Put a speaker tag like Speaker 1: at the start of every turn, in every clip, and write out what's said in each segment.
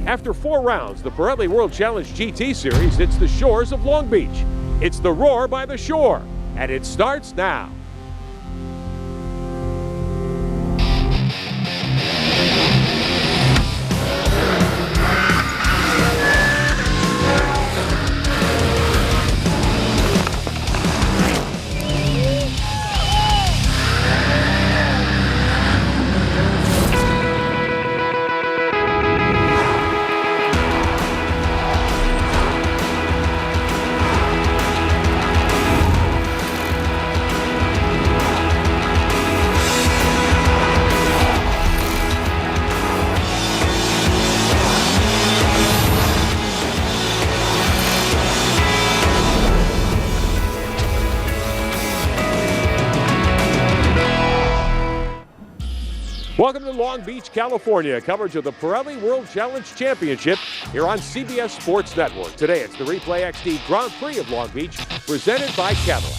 Speaker 1: After 4 rounds, the Pirelli World Challenge GT Series hits the shores of Long Beach. It's the Roar by the Shore, and it starts now. Welcome to Long Beach, California. Coverage of the Pirelli World Challenge Championship here on CBS Sports Network. Today it's the Replay XD Grand Prix of Long Beach, presented by Cadillac.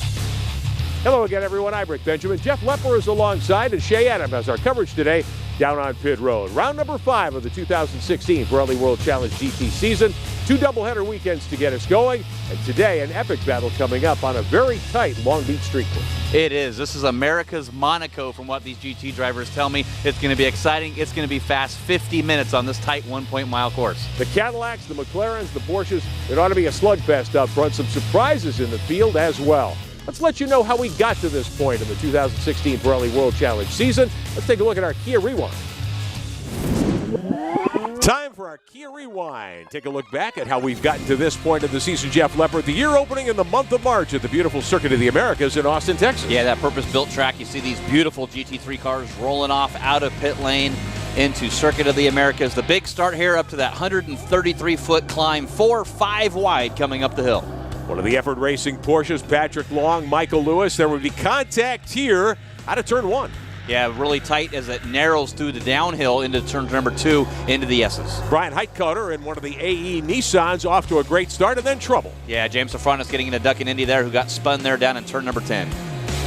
Speaker 1: Hello again, everyone. I'm Rick Benjamin. Jeff Lepper is alongside, and Shea Adam has our coverage today down on pit road. Round number 5 of the 2016 Pirelli World Challenge GT season. 2 doubleheader weekends to get us going, and today an epic battle coming up on a very tight Long Beach street course.
Speaker 2: It is. This is America's Monaco from what these GT drivers tell me. It's going to be exciting. It's going to be fast. 50 minutes on this tight 1-mile course.
Speaker 1: The Cadillacs, the McLarens, the Porsches, it ought to be a slugfest up front. Some surprises in the field as well. Let's let you know how we got to this point in the 2016 Pirelli World Challenge season. Let's take a look at our Kia Rewind. Time for our Kia Rewind. Take a look back at how we've gotten to this point of the season. Jeff Lepper, the year opening in the month of March at the beautiful Circuit of the Americas in Austin, Texas.
Speaker 2: Yeah, that purpose-built track. You see these beautiful GT3 cars rolling off out of pit lane into Circuit of the Americas. The big start here up to that 133-foot climb, 4-5 wide coming up the hill.
Speaker 1: One of the Effort Racing Porsches, Patrick Long, Michael Lewis. There would be contact here out of turn 1.
Speaker 2: Yeah, really tight as it narrows through the downhill into turn number 2 into the S's.
Speaker 1: Brian Heitkotter in one of the AE Nissans off to a great start and then trouble.
Speaker 2: Yeah, James Safranis getting in a duck and Indy there, who got spun there down in turn number 10.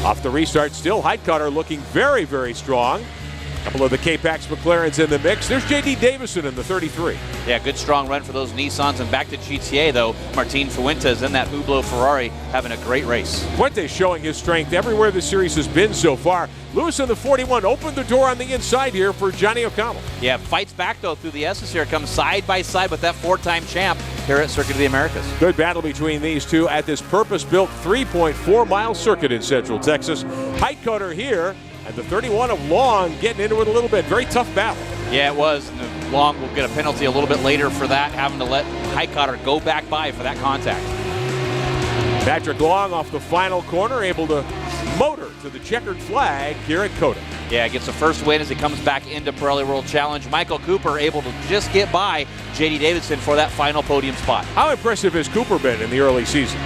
Speaker 1: Off the restart still, Heitkotter looking very, very strong. A couple of the K-Pax McLarens in the mix. There's J.D. Davison in the 33.
Speaker 2: Yeah, good strong run for those Nissans. And back to GTA, though, Martin Fuentes in that Hublot Ferrari having a great race.
Speaker 1: Fuentes showing his strength everywhere the series has been so far. Lewis in the 41 opened the door on the inside here for Johnny O'Connell.
Speaker 2: Yeah, fights back, though, through the S's here. Comes side by side with that 4-time champ here at Circuit of the Americas.
Speaker 1: Good battle between these two at this purpose-built 3.4-mile circuit in Central Texas. Heitkotter here. And the 31 of Long getting into it a little bit. Very tough battle.
Speaker 2: Yeah, it was. And Long will get a penalty a little bit later for that, having to let Heitkotter go back by for that contact.
Speaker 1: Patrick Long off the final corner, able to motor to the checkered flag here at COTA.
Speaker 2: Yeah, gets the first win as he comes back into Pirelli World Challenge. Michael Cooper able to just get by J.D. Davison for that final podium spot.
Speaker 1: How impressive has Cooper been in the early season?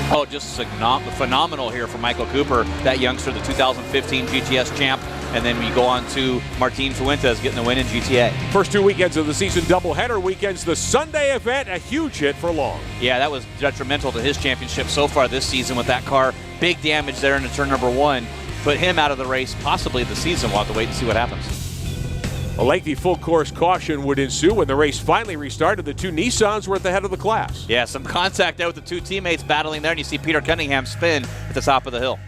Speaker 2: Oh, just phenomenal here for Michael Cooper, that youngster, the 2015 GTS champ. And then we go on to Martin Fuentes getting the win in GTA.
Speaker 1: First 2 weekends of the season, doubleheader weekends. The Sunday event, a huge hit for Long.
Speaker 2: Yeah, that was detrimental to his championship so far this season with that car. Big damage there into turn number 1. Put him out of the race, possibly the season. We'll have to wait and see what happens.
Speaker 1: A lengthy full-course caution would ensue when the race finally restarted. The 2 Nissans were at the head of the class.
Speaker 2: Yeah, some contact there with the 2 teammates battling there, and you see Peter Cunningham spin at the top of the hill.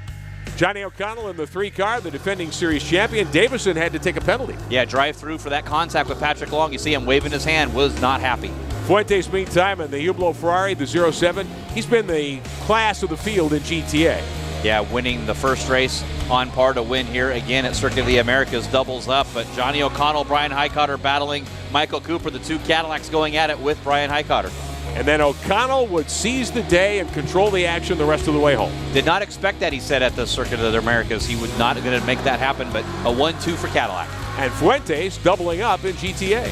Speaker 1: Johnny O'Connell in the 3 car, the defending series champion. Davison had to take a penalty.
Speaker 2: Yeah, drive through for that contact with Patrick Long. You see him waving his hand, was not happy.
Speaker 1: Fuentes, meantime, in the Hublot Ferrari, the 07, he's been the class of the field in GTA.
Speaker 2: Yeah, winning the first race, on par to win here again at Circuit of the Americas, doubles up. But Johnny O'Connell, Brian Heitkotter battling Michael Cooper, the 2 Cadillacs going at it with Brian Heitkotter.
Speaker 1: And then O'Connell would seize the day and control the action the rest of the way home.
Speaker 2: Did not expect that, he said, at the Circuit of the Americas. He was not going to make that happen, but a 1-2 for Cadillac.
Speaker 1: And Fuentes doubling up in GTA.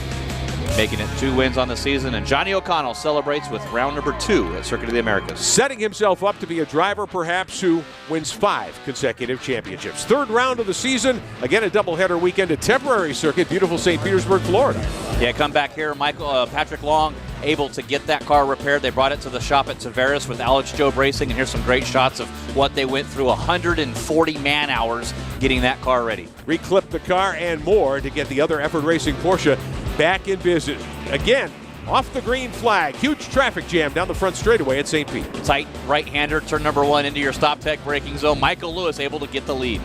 Speaker 2: Making it 2 wins on the season, and Johnny O'Connell celebrates with round number 2 at Circuit of the Americas.
Speaker 1: Setting himself up to be a driver, perhaps, who wins 5 consecutive championships. 3rd round of the season, again a doubleheader weekend, a temporary circuit, beautiful St. Petersburg, Florida.
Speaker 2: Yeah, come back here, Patrick Long able to get that car repaired. They brought it to the shop at Tavares with Alex Job Racing, and here's some great shots of what they went through, 140 man-hours getting that car ready.
Speaker 1: Reclipped the car and more to get the other Effort Racing Porsche back in business. Again, off the green flag. Huge traffic jam down the front straightaway at St. Pete.
Speaker 2: Tight right-hander, turn number 1 into your stop tech braking zone. Michael Lewis able to get the lead.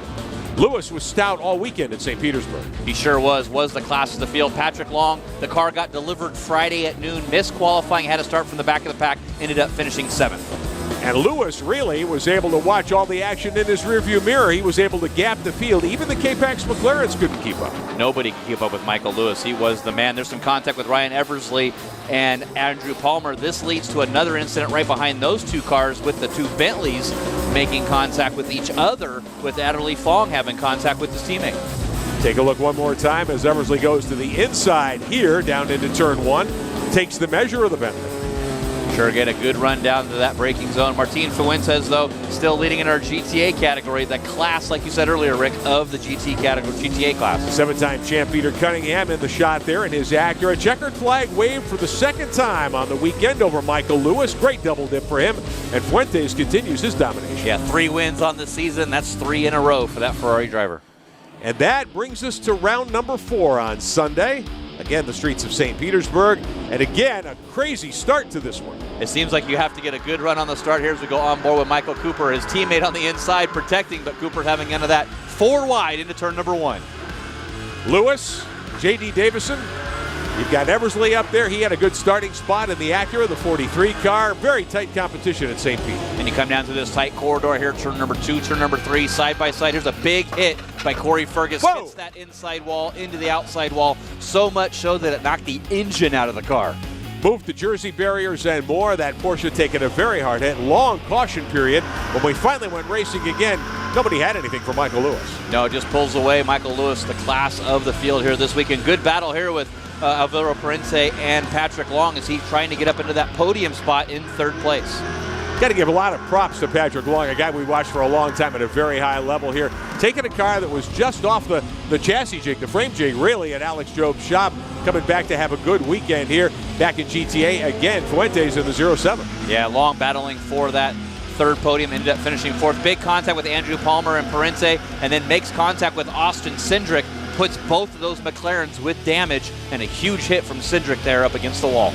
Speaker 1: Lewis was stout all weekend at St. Petersburg.
Speaker 2: He sure was the class of the field. Patrick Long, the car got delivered Friday at noon, missed qualifying, had to start from the back of the pack, ended up finishing 7th.
Speaker 1: And Lewis really was able to watch all the action in his rearview mirror. He was able to gap the field. Even the K-Pax McLarens couldn't keep up.
Speaker 2: Nobody could keep up with Michael Lewis. He was the man. There's some contact with Ryan Eversley and Andrew Palmer. This leads to another incident right behind those two cars with the two Bentleys making contact with each other, with Adderley Fong having contact with his teammate.
Speaker 1: Take a look one more time as Eversley goes to the inside here, down into turn 1. Takes the measure of the Bentley.
Speaker 2: Sure get a good run down to that braking zone. Martin Fuentes, though, still leading in our GTA category, the class, like you said earlier, Rick, of the GTA class.
Speaker 1: 7-time champ Peter Cunningham in the shot there in his Acura. Checkered flag waved for the second time on the weekend over Michael Lewis. Great double dip for him. And Fuentes continues his domination.
Speaker 2: Yeah, 3 wins on the season. That's 3 in a row for that Ferrari driver.
Speaker 1: And that brings us to round number 4 on Sunday. Again, the streets of St. Petersburg. And again, a crazy start to this one.
Speaker 2: It seems like you have to get a good run on the start here as we go on board with Michael Cooper, his teammate on the inside protecting, but Cooper having none of that. 4 wide into turn number 1.
Speaker 1: Lewis, J.D. Davison. You've got Eversley up there. He had a good starting spot in the Acura, the 43 car. Very tight competition at St. Pete.
Speaker 2: And you come down to this tight corridor here, turn number 2, turn number 3, side by side. Here's a big hit by Corey Fergus.
Speaker 1: Whoa.
Speaker 2: Hits that inside wall into the outside wall, so much so that it knocked the engine out of the car.
Speaker 1: Moved to Jersey barriers and more. That Porsche taking a very hard hit. Long caution period. When we finally went racing again, nobody had anything for Michael Lewis.
Speaker 2: No, just pulls away. Michael Lewis, the class of the field here this weekend. Good battle here with Alvaro Parente and Patrick Long as he's trying to get up into that podium spot in 3rd place.
Speaker 1: Got to give a lot of props to Patrick Long, a guy we watched for a long time at a very high level here. Taking a car that was just off the chassis jig, the frame jig, really, at Alex Job's shop. Coming back to have a good weekend here, back in GTA again. Fuentes in the 07.
Speaker 2: Yeah, Long battling for that 3rd podium, ended up finishing 4th. Big contact with Andrew Palmer and Parente, and then makes contact with Austin Cindric. Puts both of those McLarens with damage, and a huge hit from Cindric there up against the wall.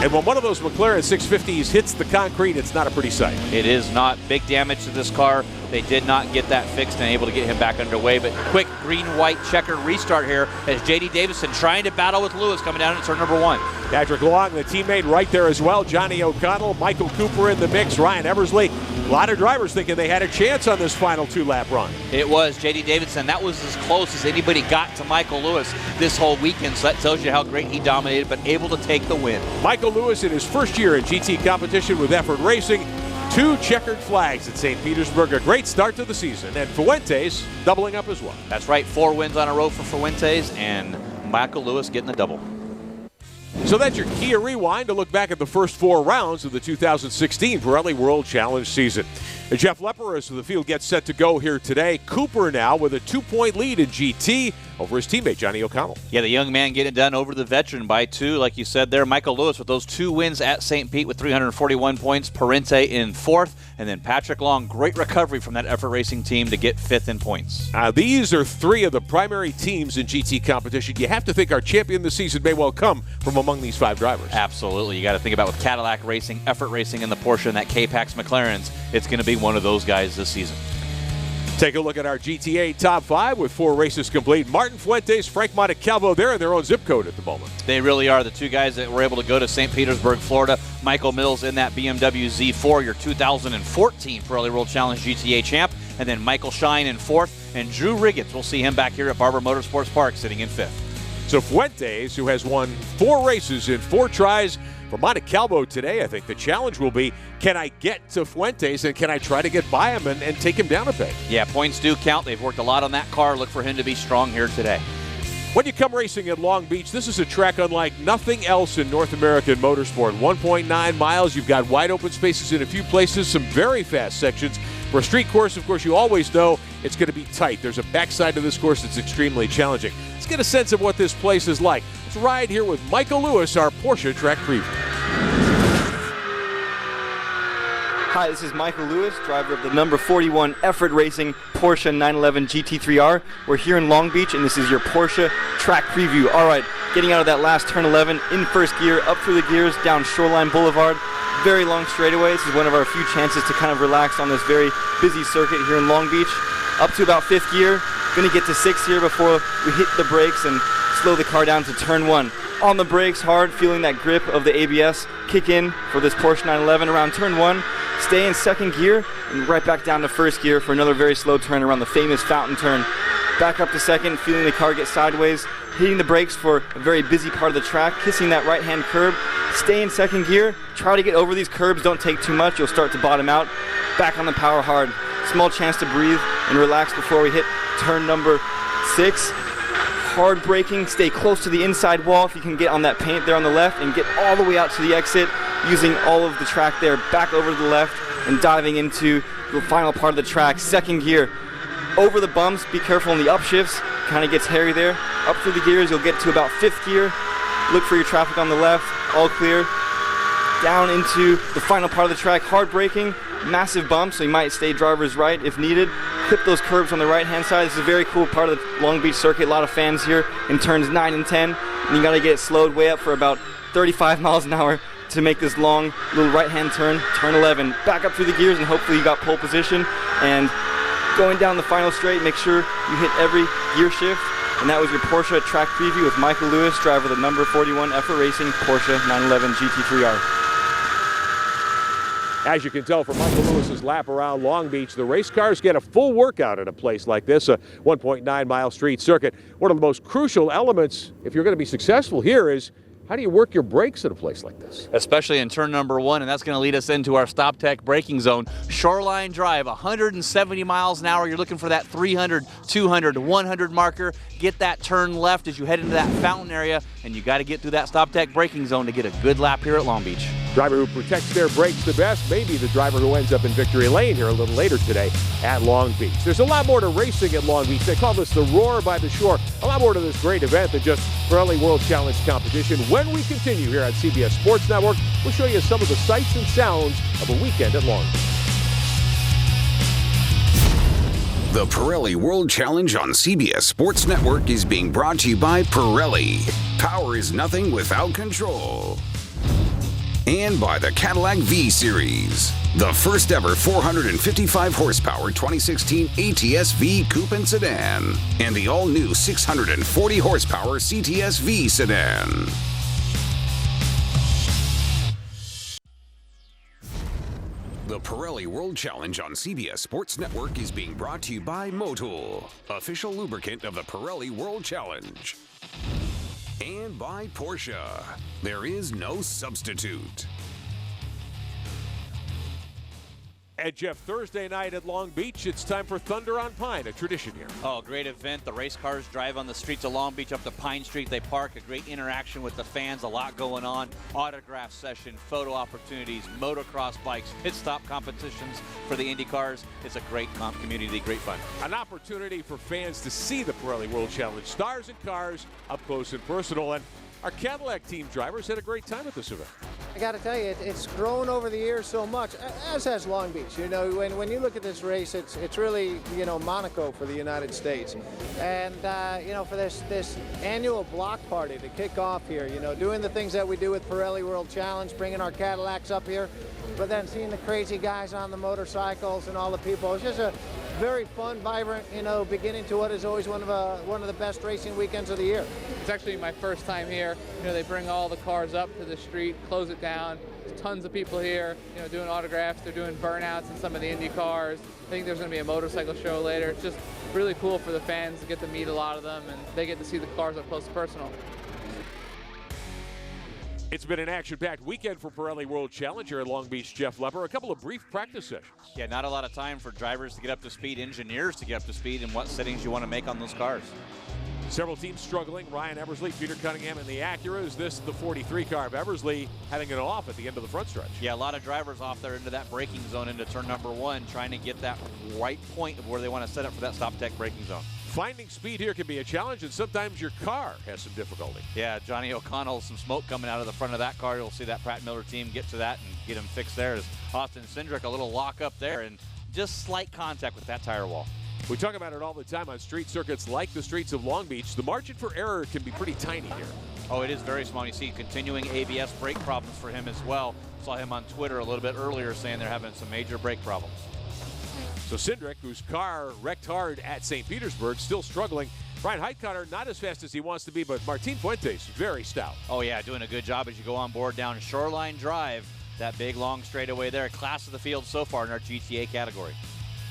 Speaker 1: And when one of those McLaren 650s hits the concrete, it's not a pretty sight.
Speaker 2: It is not. Big damage to this car. They did not get that fixed and able to get him back underway. But quick green-white checkered restart here as J.D. Davison trying to battle with Lewis coming down into turn number 1.
Speaker 1: Patrick Long, the teammate, right there as well. Johnny O'Connell, Michael Cooper in the mix, Ryan Eversley. A lot of drivers thinking they had a chance on this final 2-lap run.
Speaker 2: It was J.D. Davison. That was as close as anybody got to Michael Lewis this whole weekend. So that tells you how great he dominated, but able to take the win.
Speaker 1: Michael Lewis in his first year in GT competition with Effort Racing. 2 checkered flags at St. Petersburg. A great start to the season. And Fuentes doubling up as well.
Speaker 2: That's right. 4 wins on a row for Fuentes and Michael Lewis getting the double.
Speaker 1: So that's your Kia Rewind to look back at the first 4 rounds of the 2016 Pirelli World Challenge season. Jeff Leperis of the field gets set to go here today. Cooper now with a 2-point lead in GT over his teammate Johnny O'Connell.
Speaker 2: Yeah, the young man getting it done over the veteran by 2, like you said there. Michael Lewis with those 2 wins at St. Pete with 341 points. Parente in 4th, and then Patrick Long, great recovery from that Effort Racing team to get 5th in points.
Speaker 1: These are 3 of the primary teams in GT competition. You have to think our champion this season may well come from among these 5 drivers.
Speaker 2: Absolutely. You got to think about with Cadillac Racing, Effort Racing, and the Porsche and that K-Pax McLarens, it's going to be one of those guys this season.
Speaker 1: Take a look at our GTA top 5 with 4 races complete. Martin Fuentes, Frank Montecalvo, they're in their own zip code at the moment.
Speaker 2: They really are. The 2 guys that were able to go to St. Petersburg, Florida. Michael Mills in that BMW Z4, your 2014 Pirelli World Challenge GTA champ. And then Michael Shine in 4th. And Drew Riggins, we'll see him back here at Barber Motorsports Park sitting in 5th.
Speaker 1: So Fuentes, who has won 4 races in 4 tries, for Montecalvo today, I think the challenge will be, can I get to Fuentes and can I try to get by him and take him down a peg?
Speaker 2: Yeah, points do count. They've worked a lot on that car. Look for him to be strong here today.
Speaker 1: When you come racing at Long Beach, this is a track unlike nothing else in North American motorsport. 1.9 miles, you've got wide open spaces in a few places, some very fast sections. For a street course, of course, you always know it's going to be tight. There's a backside to this course that's extremely challenging. Let's get a sense of what this place is like. Let's ride here with Michael Lewis, our Porsche track preview.
Speaker 3: Hi, this is Michael Lewis, driver of the number 41 Effort Racing Porsche 911 GT3R. We're here in Long Beach, and this is your Porsche track preview. All right, getting out of that last turn 11, in first gear, up through the gears, down Shoreline Boulevard. Very long straightaway. This is one of our few chances to kind of relax on this very busy circuit here in Long Beach. Up to about 5th gear, gonna get to 6th gear before we hit the brakes and slow the car down to turn 1. On the brakes hard, feeling that grip of the ABS kick in for this Porsche 911 around turn 1. Stay in 2nd gear and right back down to 1st gear for another very slow turn around the famous fountain turn. Back up to 2nd, feeling the car get sideways, hitting the brakes for a very busy part of the track, kissing that right-hand curb. Stay in 2nd gear, try to get over these curbs, don't take too much, you'll start to bottom out. Back on the power hard. Small chance to breathe and relax before we hit turn number 6. Hard braking, stay close to the inside wall if you can get on that paint there on the left and get all the way out to the exit, using all of the track there, back over to the left and diving into the final part of the track. 2nd gear, over the bumps, be careful in the upshifts, kind of gets hairy there. Up through the gears, you'll get to about 5th gear, look for your traffic on the left, all clear. Down into the final part of the track, hard braking, massive bumps, so you might stay driver's right if needed. Clip those curbs on the right-hand side. This is a very cool part of the Long Beach circuit. A lot of fans here in turns 9 and 10. And you got to get it slowed way up for about 35 miles an hour to make this long little right-hand turn, turn 11. Back up through the gears and hopefully you got pole position. And going down the final straight, make sure you hit every gear shift. And that was your Porsche track preview with Michael Lewis, driver of the number 41 Effort Racing Porsche 911 GT3R.
Speaker 1: As you can tell from Michael Lewis's lap around Long Beach, the race cars get a full workout at a place like this, a 1.9-mile street circuit. One of the most crucial elements, if you're going to be successful here, is how do you work your brakes at a place like this?
Speaker 2: Especially in turn number 1, and that's going to lead us into our Stop Tech braking zone. Shoreline Drive, 170 miles an hour. You're looking for that 300, 200, 100 marker. Get that turn left as you head into that fountain area, and you got to get through that Stop Tech braking zone to get a good lap here at Long Beach.
Speaker 1: Driver who protects their brakes the best may be the driver who ends up in victory lane here a little later today at Long Beach. There's a lot more to racing at Long Beach. They call this the Roar by the Shore. A lot more to this great event than just Pirelli World Challenge competition. When we continue here at CBS Sports Network, we'll show you some of the sights and sounds of a weekend at Long Beach.
Speaker 4: The Pirelli World Challenge on CBS Sports Network is being brought to you by Pirelli. Power is nothing without control. And by the Cadillac V-Series, the first ever 455 horsepower 2016 ATS V Coupe and Sedan, and the all-new 640 horsepower CTS V Sedan. The Pirelli World Challenge on CBS Sports Network is being brought to you by Motul, official lubricant of the Pirelli World Challenge. And by Porsche. There is no substitute.
Speaker 1: And Jeff, Thursday night at Long Beach, it's time for Thunder on Pine, a tradition here.
Speaker 2: Oh, great event. The race cars drive on the streets of Long Beach up to Pine Street. They park, a great interaction with the fans, a lot going on. Autograph session, photo opportunities, motocross bikes, pit stop competitions for the Indy cars. It's a great community, great fun.
Speaker 1: An opportunity for fans to see the Pirelli World Challenge stars and cars up close and personal. And our Cadillac team drivers had a great time at this event.
Speaker 5: I got to tell you, it's grown over the years so much, as has Long Beach. You know, when you look at this race, it's really, you know, Monaco for the United States. And, you know, for this annual block party to kick off here, you know, doing the things that we do with Pirelli World Challenge, bringing our Cadillacs up here, but then seeing the crazy guys on the motorcycles and all the people. It's just a very fun, vibrant, you know, beginning to what is always one of the best racing weekends of the year.
Speaker 6: It's actually my first time here. You know, they bring all the cars up to the street, close it down. There's tons of people here, you know, doing autographs. They're doing burnouts in some of the Indy cars. I think there's going to be a motorcycle show later. It's just really cool for the fans to get to meet a lot of them, and they get to see the cars up close and personal.
Speaker 1: It's been an action-packed weekend for Pirelli World Challenge here at Long Beach. Jeff Lepper, a couple of brief practice sessions.
Speaker 2: Yeah, not a lot of time for drivers to get up to speed, engineers to get up to speed, and what settings you want to make on those cars.
Speaker 1: Several teams struggling. Ryan Eversley, Peter Cunningham in the Acura. Is this the 43 car of Eversley having it off at the end of the front stretch?
Speaker 2: Yeah, a lot of drivers off there into that braking zone into turn number 1, trying to get that right point of where they want to set up for that stop tech braking zone.
Speaker 1: Finding speed here can be a challenge, and sometimes your car has some difficulty.
Speaker 2: Yeah, Johnny O'Connell, some smoke coming out of the front of that car. You'll see that Pratt Miller team get to that and get him fixed there. As Austin Cindric, a little lock up there and just slight contact with that tire wall.
Speaker 1: We talk about it all the time on street circuits like the streets of Long Beach. The margin for error can be pretty tiny here.
Speaker 2: Oh, it is very small. You see continuing ABS brake problems for him as well. Saw him on Twitter a little bit earlier saying they're having some major brake problems.
Speaker 1: So Cindric, whose car wrecked hard at St. Petersburg, still struggling. Brian Heitkotter, not as fast as he wants to be, but Martin Fuentes, very stout.
Speaker 2: Oh, yeah, doing a good job as you go on board down Shoreline Drive. That big, long straightaway there. Class of the field so far in our GTA category.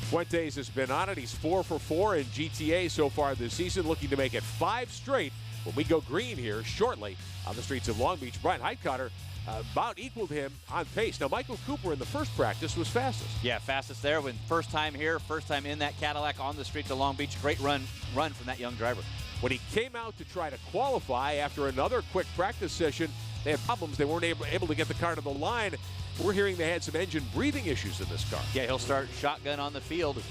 Speaker 1: Fuentes has been on it. He's 4 for 4 in GTA so far this season, looking to make it 5 straight when we go green here shortly on the streets of Long Beach. Brian Heitkotter about equaled him on pace. Now, Michael Cooper in the first practice was fastest.
Speaker 2: Yeah, fastest there. When first time here, first time in that Cadillac on the streets of Long Beach. Great run from that young driver.
Speaker 1: When he came out to try to qualify after another quick practice session, they had problems. They weren't able to get the car to the line. We're hearing they had some engine breathing issues in this car.
Speaker 2: Yeah, he'll start shotgun on the field.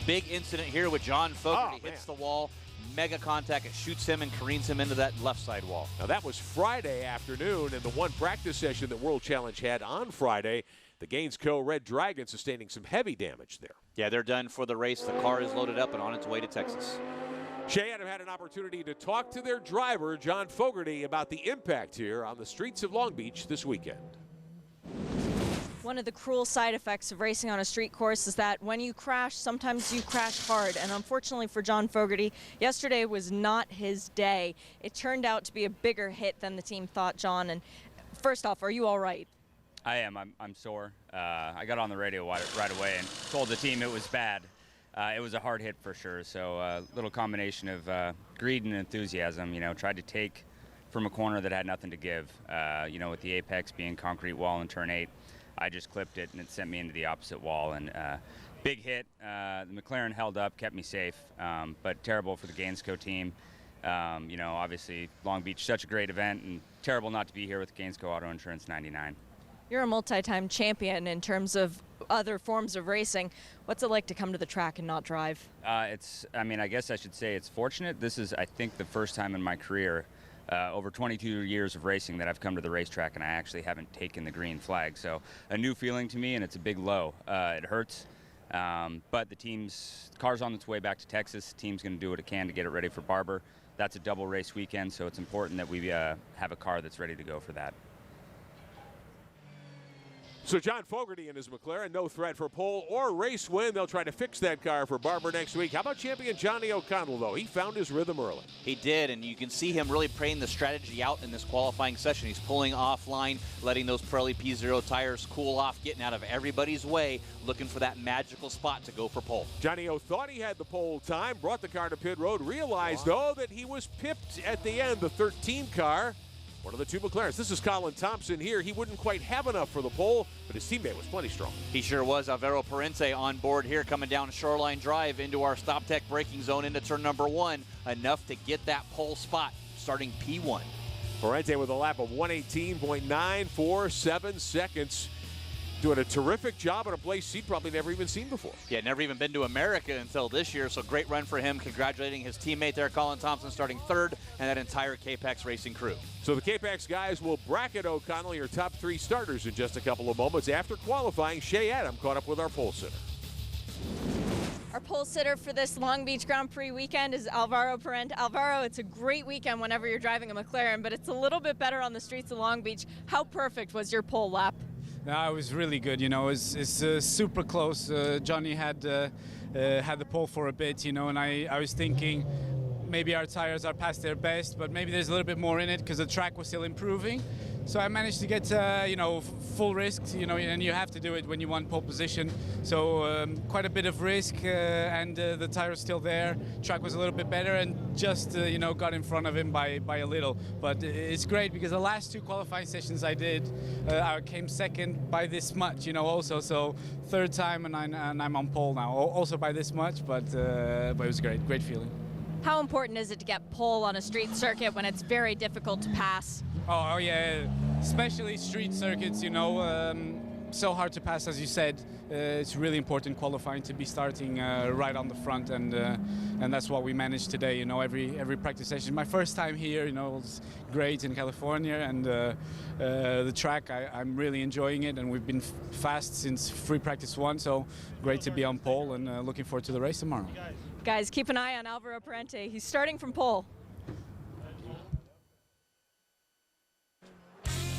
Speaker 2: Big incident here with John Fogerty. Hits the wall. Mega contact. It shoots him and careens him into that left side wall.
Speaker 1: Now, that was Friday afternoon, and the one practice session that World Challenge had on Friday, the Gainesco Red Dragon sustaining some heavy damage there.
Speaker 2: Yeah, they're done for the race. The car is loaded up and on its way to Texas.
Speaker 1: Shea Adam had an opportunity to talk to their driver, John Fogerty, about the impact here on the streets of Long Beach this weekend.
Speaker 7: One of the cruel side effects of racing on a street course is that when you crash, sometimes you crash hard. And unfortunately for John Fogerty, yesterday was not his day. It turned out to be a bigger hit than the team thought, John. And first off, are you all right?
Speaker 8: I am. I'm sore. I got on the radio right away and told the team it was bad. It was a hard hit for sure. So a little combination of greed and enthusiasm. You know, tried to take from a corner that had nothing to give. You know, with the apex being concrete wall in turn 8. I just clipped it, and it sent me into the opposite wall. And big hit. The McLaren held up, kept me safe, but terrible for the Gainesco team. You know, obviously, Long Beach, such a great event, and terrible not to be here with Gainesco Auto Insurance 99.
Speaker 7: You're a multi-time champion in terms of other forms of racing. What's it like to come to the track and not drive?
Speaker 8: I mean, I guess I should say it's fortunate. This is, I think, the first time in my career over 22 years of racing that I've come to the racetrack and I actually haven't taken the green flag. So a new feeling to me, and it's a big low. It hurts, but the car's on its way back to Texas. The team's going to do what it can to get it ready for Barber. That's a double race weekend, so it's important that we have a car that's ready to go for that.
Speaker 1: So John Fogerty and his McLaren, no threat for pole or race win. They'll try to fix that car for Barber next week. How about champion Johnny O'Connell, though? He found his rhythm early.
Speaker 2: He did, and you can see him really praying the strategy out in this qualifying session. He's pulling offline, letting those Pirelli P0 tires cool off, getting out of everybody's way, looking for that magical spot to go for pole.
Speaker 1: Johnny O thought he had the pole time, brought the car to pit road, realized, though, that he was pipped at the end, the 13 car. One of the two McLarens. This is Colin Thompson here. He wouldn't quite have enough for the pole, but his teammate was plenty strong.
Speaker 2: He sure was. Alvaro Parente on board here, coming down Shoreline Drive into our Stop Tech braking zone into turn number 1. Enough to get that pole spot, starting P1.
Speaker 1: Parente with a lap of 118.947 seconds. Doing a terrific job at a place he'd probably never even seen before.
Speaker 2: Yeah, never even been to America until this year, so great run for him. Congratulating his teammate there, Colin Thompson, starting 3rd, and that entire K-Pax racing crew.
Speaker 1: So the K-Pax guys will bracket O'Connell, your top 3 starters, in just a couple of moments. After qualifying, Shea Adam caught up with our pole sitter.
Speaker 7: Our pole sitter for this Long Beach Grand Prix weekend is Alvaro Parente. Alvaro, it's a great weekend whenever you're driving a McLaren, but it's a little bit better on the streets of Long Beach. How perfect was your pole lap?
Speaker 9: No, it was really good. You know, it's super close. Johnny had the pole for a bit, you know, and I was thinking maybe our tires are past their best, but maybe there's a little bit more in it because the track was still improving. So I managed to get, you know, full risk, you know, and you have to do it when you want pole position. So quite a bit of risk, and the tire still there. Track was a little bit better, and just, you know, got in front of him by a little. But it's great because the last 2 qualifying sessions I did, I came 2nd by this much, you know, also. So 3rd time, and I'm on pole now, also by this much. But it was great feeling.
Speaker 7: How important is it to get pole on a street circuit when it's very difficult to pass?
Speaker 9: Oh yeah, especially street circuits, you know. so hard to pass, as you said. It's really important qualifying to be starting right on the front, and that's what we managed today. You know, every practice session. My first time here, you know, it was great in California, and the track I'm really enjoying it, and we've been fast since free practice 1. So great to be on pole, and looking forward to the race tomorrow.
Speaker 7: Guys, keep an eye on Alvaro Parente. He's starting from pole.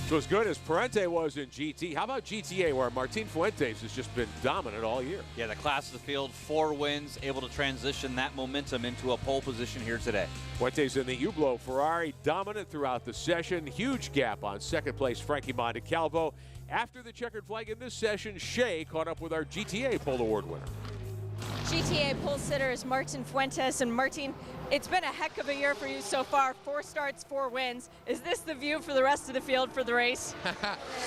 Speaker 1: So as good as Parente was in GT, how about GTA, where Martin Fuentes has just been dominant all year?
Speaker 2: Yeah, the class of the field, 4 wins, able to transition that momentum into a pole position here today.
Speaker 1: Fuentes in the Hublot Ferrari, dominant throughout the session. Huge gap on second place Frankie Montecalvo. After the checkered flag in this session, Shea caught up with our GTA Pole Award winner.
Speaker 7: GTA pole sitter is Martin Fuentes. And Martin, it's been a heck of a year for you so far. 4 starts, 4 wins. Is this the view for the rest of the field for the race?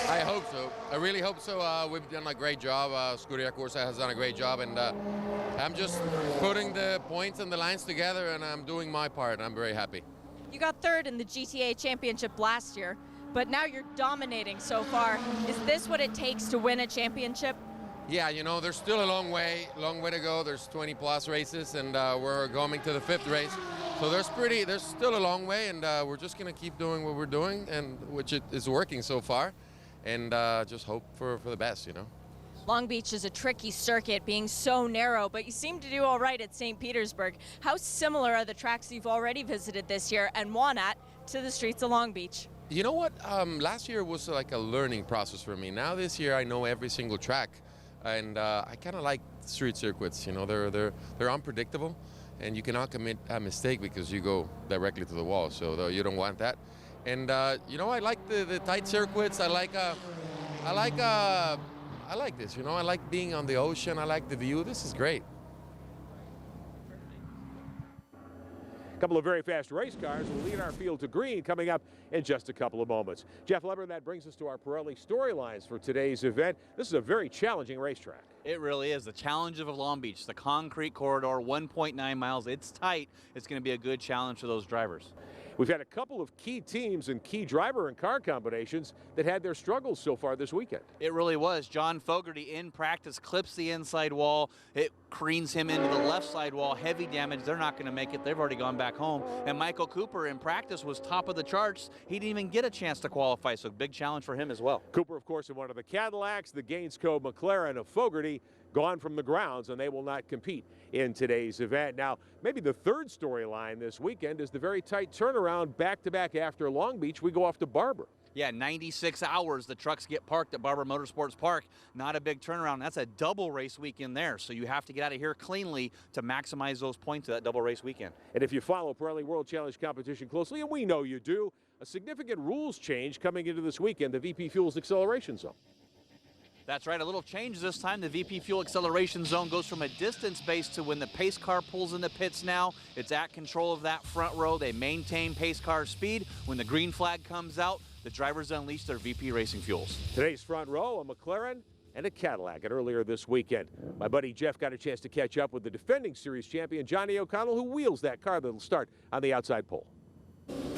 Speaker 10: I hope so. I really hope so. We've done a great job. Scuderia Corsa has done a great job, and I'm just putting the points and the lines together, and I'm doing my part. I'm very happy.
Speaker 7: You got 3rd in the GTA championship last year, but now you're dominating so far. Is this what it takes to win a championship?
Speaker 10: Yeah, you know, there's still a long way to go. There's 20 plus races, and we're going to the 5th race. So there's still a long way, and we're just gonna keep doing what we're doing, and which it is working so far, and just hope for the best, you know.
Speaker 7: Long Beach is a tricky circuit, being so narrow, but you seem to do all right at St. Petersburg. How similar are the tracks you've already visited this year and won at to the streets of Long Beach?
Speaker 10: You know what? Last year was like a learning process for me. Now this year I know every single track. And I kind of like street circuits. You know, they're unpredictable, and you cannot commit a mistake because you go directly to the wall. So you don't want that. And you know, I like the tight circuits. I like this. You know, I like being on the ocean. I like the view. This is great.
Speaker 1: A couple of very fast race cars will lead our field to green coming up in just a couple of moments. Jeff Leber, that brings us to our Pirelli storylines for today's event. This is a very challenging racetrack.
Speaker 2: It really is. The challenge of Long Beach, the concrete corridor, 1.9 miles. It's tight. It's going to be a good challenge for those drivers.
Speaker 1: We've had a couple of key teams and key driver and car combinations that had their struggles so far this weekend.
Speaker 2: It really was. John Fogerty in practice clips the inside wall. It careens him into the left side wall. Heavy damage. They're not going to make it. They've already gone back home. And Michael Cooper in practice was top of the charts. He didn't even get a chance to qualify, so big challenge for him as well.
Speaker 1: Cooper, of course, in one of the Cadillacs. The Gainsco McLaren of Fogerty gone from the grounds, and they will not compete in today's event. Now, maybe the third storyline this weekend is the very tight turnaround back-to-back after Long Beach. We go off to Barber.
Speaker 2: Yeah, 96 hours the trucks get parked at Barber Motorsports Park. Not a big turnaround. That's a double race weekend there, so you have to get out of here cleanly to maximize those points of that double race weekend.
Speaker 1: And if you follow Pirelli World Challenge competition closely, and we know you do, a significant rules change coming into this weekend, the VP Fuels acceleration zone.
Speaker 2: That's right, a little change this time. The VP Fuel acceleration zone goes from a distance base to when the pace car pulls in the pits now. It's at control of that front row. They maintain pace car speed. When the green flag comes out, the drivers unleash their VP Racing Fuels.
Speaker 1: Today's front row, a McLaren and a Cadillac. And earlier this weekend, my buddy Jeff got a chance to catch up with the defending series champion, Johnny O'Connell, who wheels that car that'll start on the outside pole.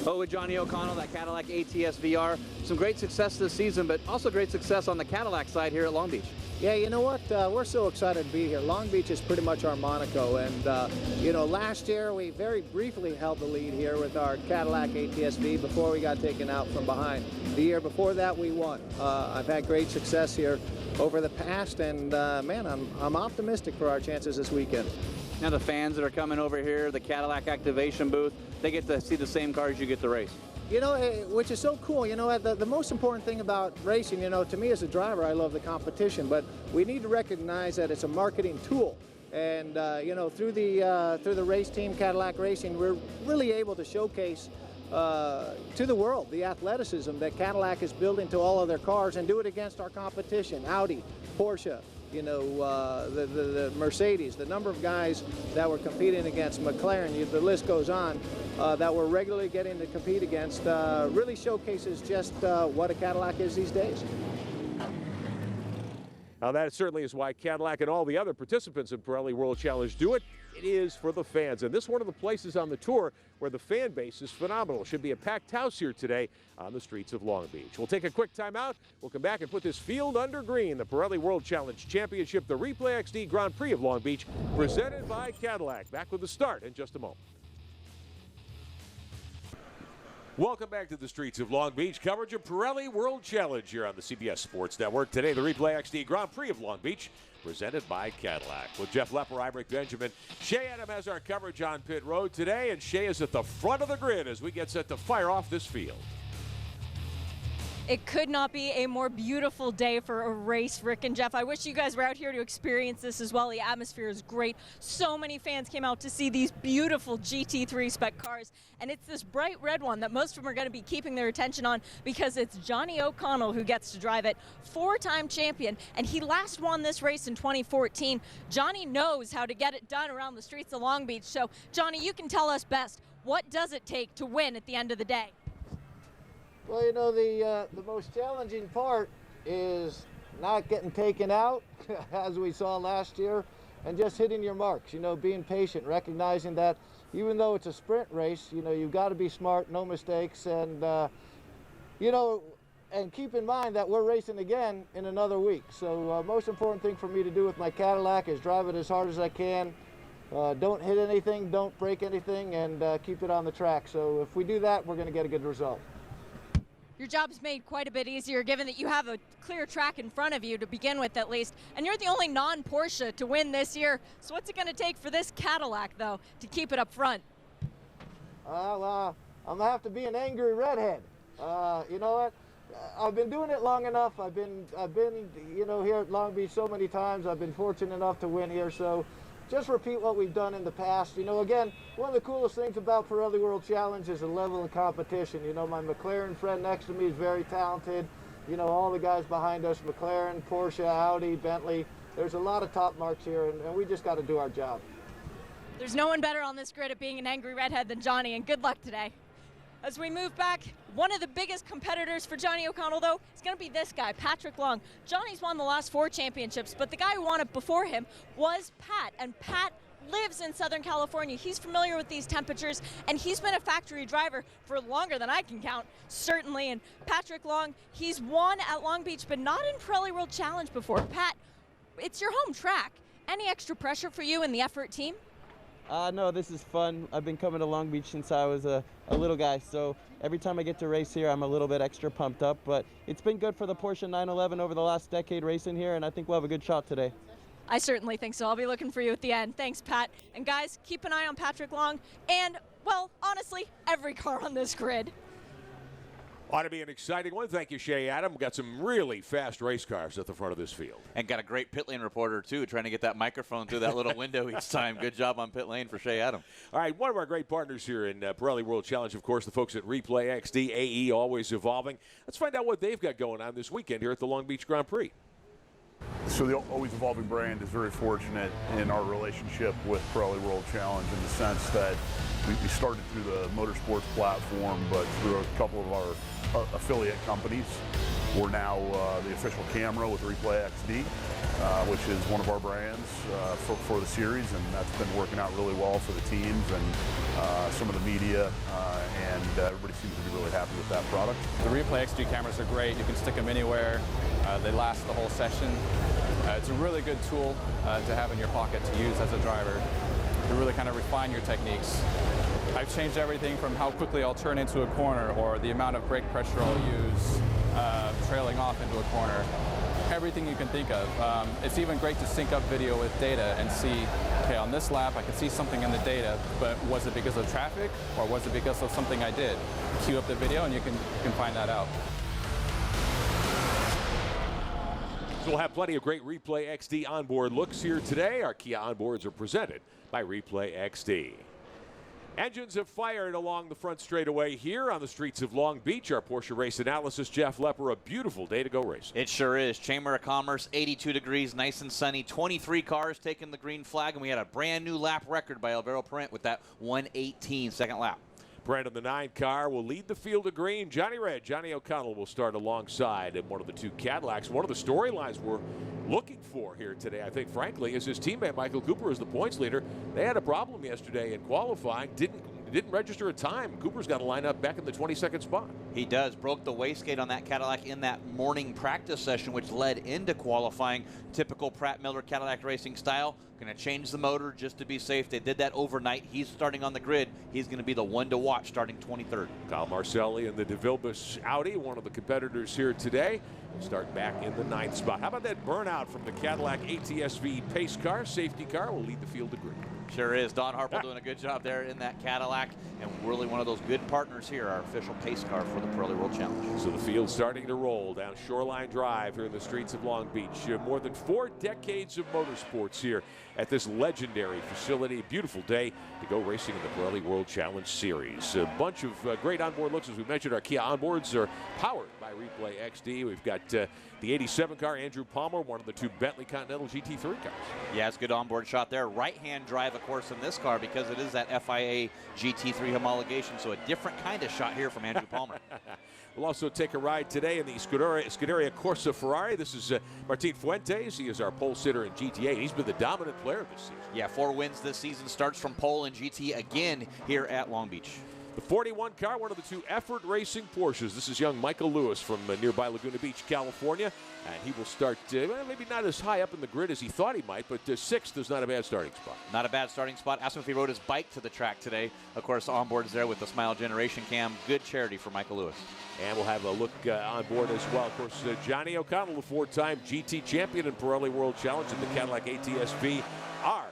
Speaker 11: Oh, with Johnny O'Connell, that Cadillac ATS VR. Some great success this season, but also great success on the Cadillac side here at Long Beach.
Speaker 5: Yeah, you know what? We're so excited to be here. Long Beach is pretty much our Monaco. And, you know, last year we very briefly held the lead here with our Cadillac ATS-V before we got taken out from behind. The year before that, we won. I've had great success here over the past, and, man, I'm optimistic for our chances this weekend.
Speaker 11: Now the fans that are coming over here, the Cadillac activation booth, they get to see the same cars you get to race.
Speaker 5: You know, which is so cool. You know, the most important thing about racing, you know, to me as a driver, I love the competition, but we need to recognize that it's a marketing tool. And, you know, through the race team, Cadillac Racing, we're really able to showcase to the world the athleticism that Cadillac is building to all of their cars and do it against our competition, Audi, Porsche, you know, the Mercedes, the number of guys that were competing against, McLaren, the list goes on, that we're regularly getting to compete against, really showcases just what a Cadillac is these days.
Speaker 1: Now, that certainly is why Cadillac and all the other participants in Pirelli World Challenge do it. It is for the fans. And this is one of the places on the tour where the fan base is phenomenal. Should be a packed house here today on the streets of Long Beach. We'll take a quick timeout. We'll come back and put this field under green. The Pirelli World Challenge Championship, the Replay XD Grand Prix of Long Beach, presented by Cadillac. Back with the start in just a moment. Welcome back to the streets of Long Beach. Coverage of Pirelli World Challenge here on the CBS Sports Network. Today, the Replay XD Grand Prix of Long Beach, presented by Cadillac. With Jeff Lepper, I'm Rick Benjamin. Shea Adam has our coverage on pit road today, and Shea is at the front of the grid as we get set to fire off this field.
Speaker 7: It could not be a more beautiful day for a race, Rick and Jeff. I wish you guys were out here to experience this as well. The atmosphere is great. So many fans came out to see these beautiful GT3 spec cars, and it's this bright red one that most of them are going to be keeping their attention on because it's Johnny O'Connell who gets to drive it. 4-time champion, and he last won this race in 2014. Johnny knows how to get it done around the streets of Long Beach. So, Johnny, you can tell us best. What does it take to win at the end of the day?
Speaker 5: Well, you know, the most challenging part is not getting taken out, as we saw last year, and just hitting your marks, you know, being patient, recognizing that even though it's a sprint race, you know, you've got to be smart, no mistakes, and, you know, and keep in mind that we're racing again in another week. So most important thing for me to do with my Cadillac is drive it as hard as I can. Don't hit anything, don't break anything, and keep it on the track. So if we do that, we're going to get a good result.
Speaker 7: Your job's made quite a bit easier given that you have a clear track in front of you to begin with at least, and you're the only non-Porsche to win this year. So what's it going to take for this Cadillac, though, to keep it up front?
Speaker 5: Well, I'm going to have to be an angry redhead. You know what? I've been doing it long enough. I've been, you know, here at Long Beach so many times. I've been fortunate enough to win here, so just repeat what we've done in the past. You know, again, one of the coolest things about Pirelli World Challenge is the level of competition. You know, my McLaren friend next to me is very talented. You know, all the guys behind us, McLaren, Porsche, Audi, Bentley. There's a lot of top marks here, and we just got to do our job.
Speaker 7: There's no one better on this grid at being an angry redhead than Johnny, and good luck today. As we move back, one of the biggest competitors for Johnny O'Connell, though, is going to be this guy, Patrick Long. Johnny's won the last 4 championships, but the guy who won it before him was Pat, and Pat lives in Southern California. He's familiar with these temperatures, and he's been a factory driver for longer than I can count, certainly. And Patrick Long, he's won at Long Beach, but not in Pirelli World Challenge before. Pat, it's your home track. Any extra pressure for you and the effort team?
Speaker 12: No, this is fun. I've been coming to Long Beach since I was a little guy, so every time I get to race here, I'm a little bit extra pumped up, but it's been good for the Porsche 911 over the last decade racing here, and I think we'll have a good shot today.
Speaker 7: I certainly think so. I'll be looking for you at the end. Thanks, Pat. And guys, keep an eye on Patrick Long and, well, honestly, every car on this grid.
Speaker 1: Ought to be an exciting one. Thank you, Shea Adam. We've got some really fast race cars at the front of this field.
Speaker 2: And got a great pit lane reporter, too, trying to get that microphone through that little window each time. Good job on pit lane for Shea Adam.
Speaker 1: All right, one of our great partners here in Pirelli World Challenge, of course, the folks at Replay XD, AE, always evolving. Let's find out what they've got going on this weekend here at the Long Beach Grand Prix.
Speaker 13: So the Always Evolving brand is very fortunate in our relationship with Pirelli World Challenge in the sense that we started through the motorsports platform, but through a couple of our affiliate companies. We're now the official camera with Replay XD, which is one of our brands for the series, and that's been working out really well for the teams and some of the media, and everybody seems to be really happy with that product.
Speaker 14: The Replay XD cameras are great. You can stick them anywhere. They last the whole session. It's a really good tool to have in your pocket to use as a driver to really kind of refine your techniques. I've changed everything from how quickly I'll turn into a corner or the amount of brake pressure I'll use trailing off into a corner. Everything you can think of. It's even great to sync up video with data and see, okay, on this lap I can see something in the data, but was it because of traffic or was it because of something I did? Cue up the video and you can find that out.
Speaker 1: So we'll have plenty of great Replay XD onboard looks here today. Our Kia onboards are presented by Replay XD. Engines have fired along the front straightaway here on the streets of Long Beach. Our Porsche race analysis, Jeff Lepper, a beautiful day to go racing.
Speaker 2: It sure is. Chamber of Commerce, 82 degrees, nice and sunny. 23 cars taking the green flag, and we had a brand new lap record by Alvaro Parent with that 1:18 second lap.
Speaker 1: Brand in the 9 car will lead the field of green. Johnny Red, Johnny O'Connell will start alongside in one of the 2 Cadillacs. One of the storylines we're looking for here today, I think, frankly, is his teammate Michael Cooper as the points leader. They had a problem yesterday in qualifying. Didn't register a time. Cooper's got to line up back in the 22nd spot.
Speaker 2: He does. Broke the wastegate on that Cadillac in that morning practice session, which led into qualifying. Typical Pratt Miller Cadillac racing style. Going to change the motor just to be safe. They did that overnight. He's starting on the grid. He's going to be the one to watch starting 23rd.
Speaker 1: Kyle Marcelli in the DeVilbiss Audi, one of the competitors here today. We'll start back in the 9th spot. How about that burnout from the Cadillac ATS-V pace car? Safety car will lead the field to green.
Speaker 2: Sure is. Don Harple doing a good job there in that Cadillac, and really one of those good partners here, our official pace car for the Pirelli World Challenge.
Speaker 1: So the field's starting to roll down Shoreline Drive here in the streets of Long Beach. More than 4 decades of motorsports here at this legendary facility. Beautiful day to go racing in the Pirelli World Challenge Series. A bunch of great onboard looks. As we mentioned, our Kia onboards are powered by Replay XD. We've got the 87 car, Andrew Palmer, one of the 2 Bentley Continental GT3 cars.
Speaker 2: Yeah, it's a good onboard shot there. Right-hand drive, of course, in this car because it is that FIA GT3 homologation, so a different kind of shot here from Andrew Palmer.
Speaker 1: We'll also take a ride today in the Scuderia Corsa Ferrari. This is Martin Fuentes. He is our pole sitter in GTA. He's been the dominant player this season.
Speaker 2: Yeah, 4 wins this season. Starts from pole in GT again here at Long Beach.
Speaker 1: The 41 car, one of the 2 effort racing Porsches. This is young Michael Lewis from nearby Laguna Beach, California. And he will start, maybe not as high up in the grid as he thought he might, but 6th is not a bad starting spot.
Speaker 2: Not a bad starting spot. Asked him if he rode his bike to the track today. Of course, onboard's there with the Smile Generation cam. Good charity for Michael Lewis.
Speaker 1: And we'll have a look on board as well. Of course, Johnny O'Connell, the 4-time GT champion in Pirelli World Challenge in the Cadillac ATS-V. Our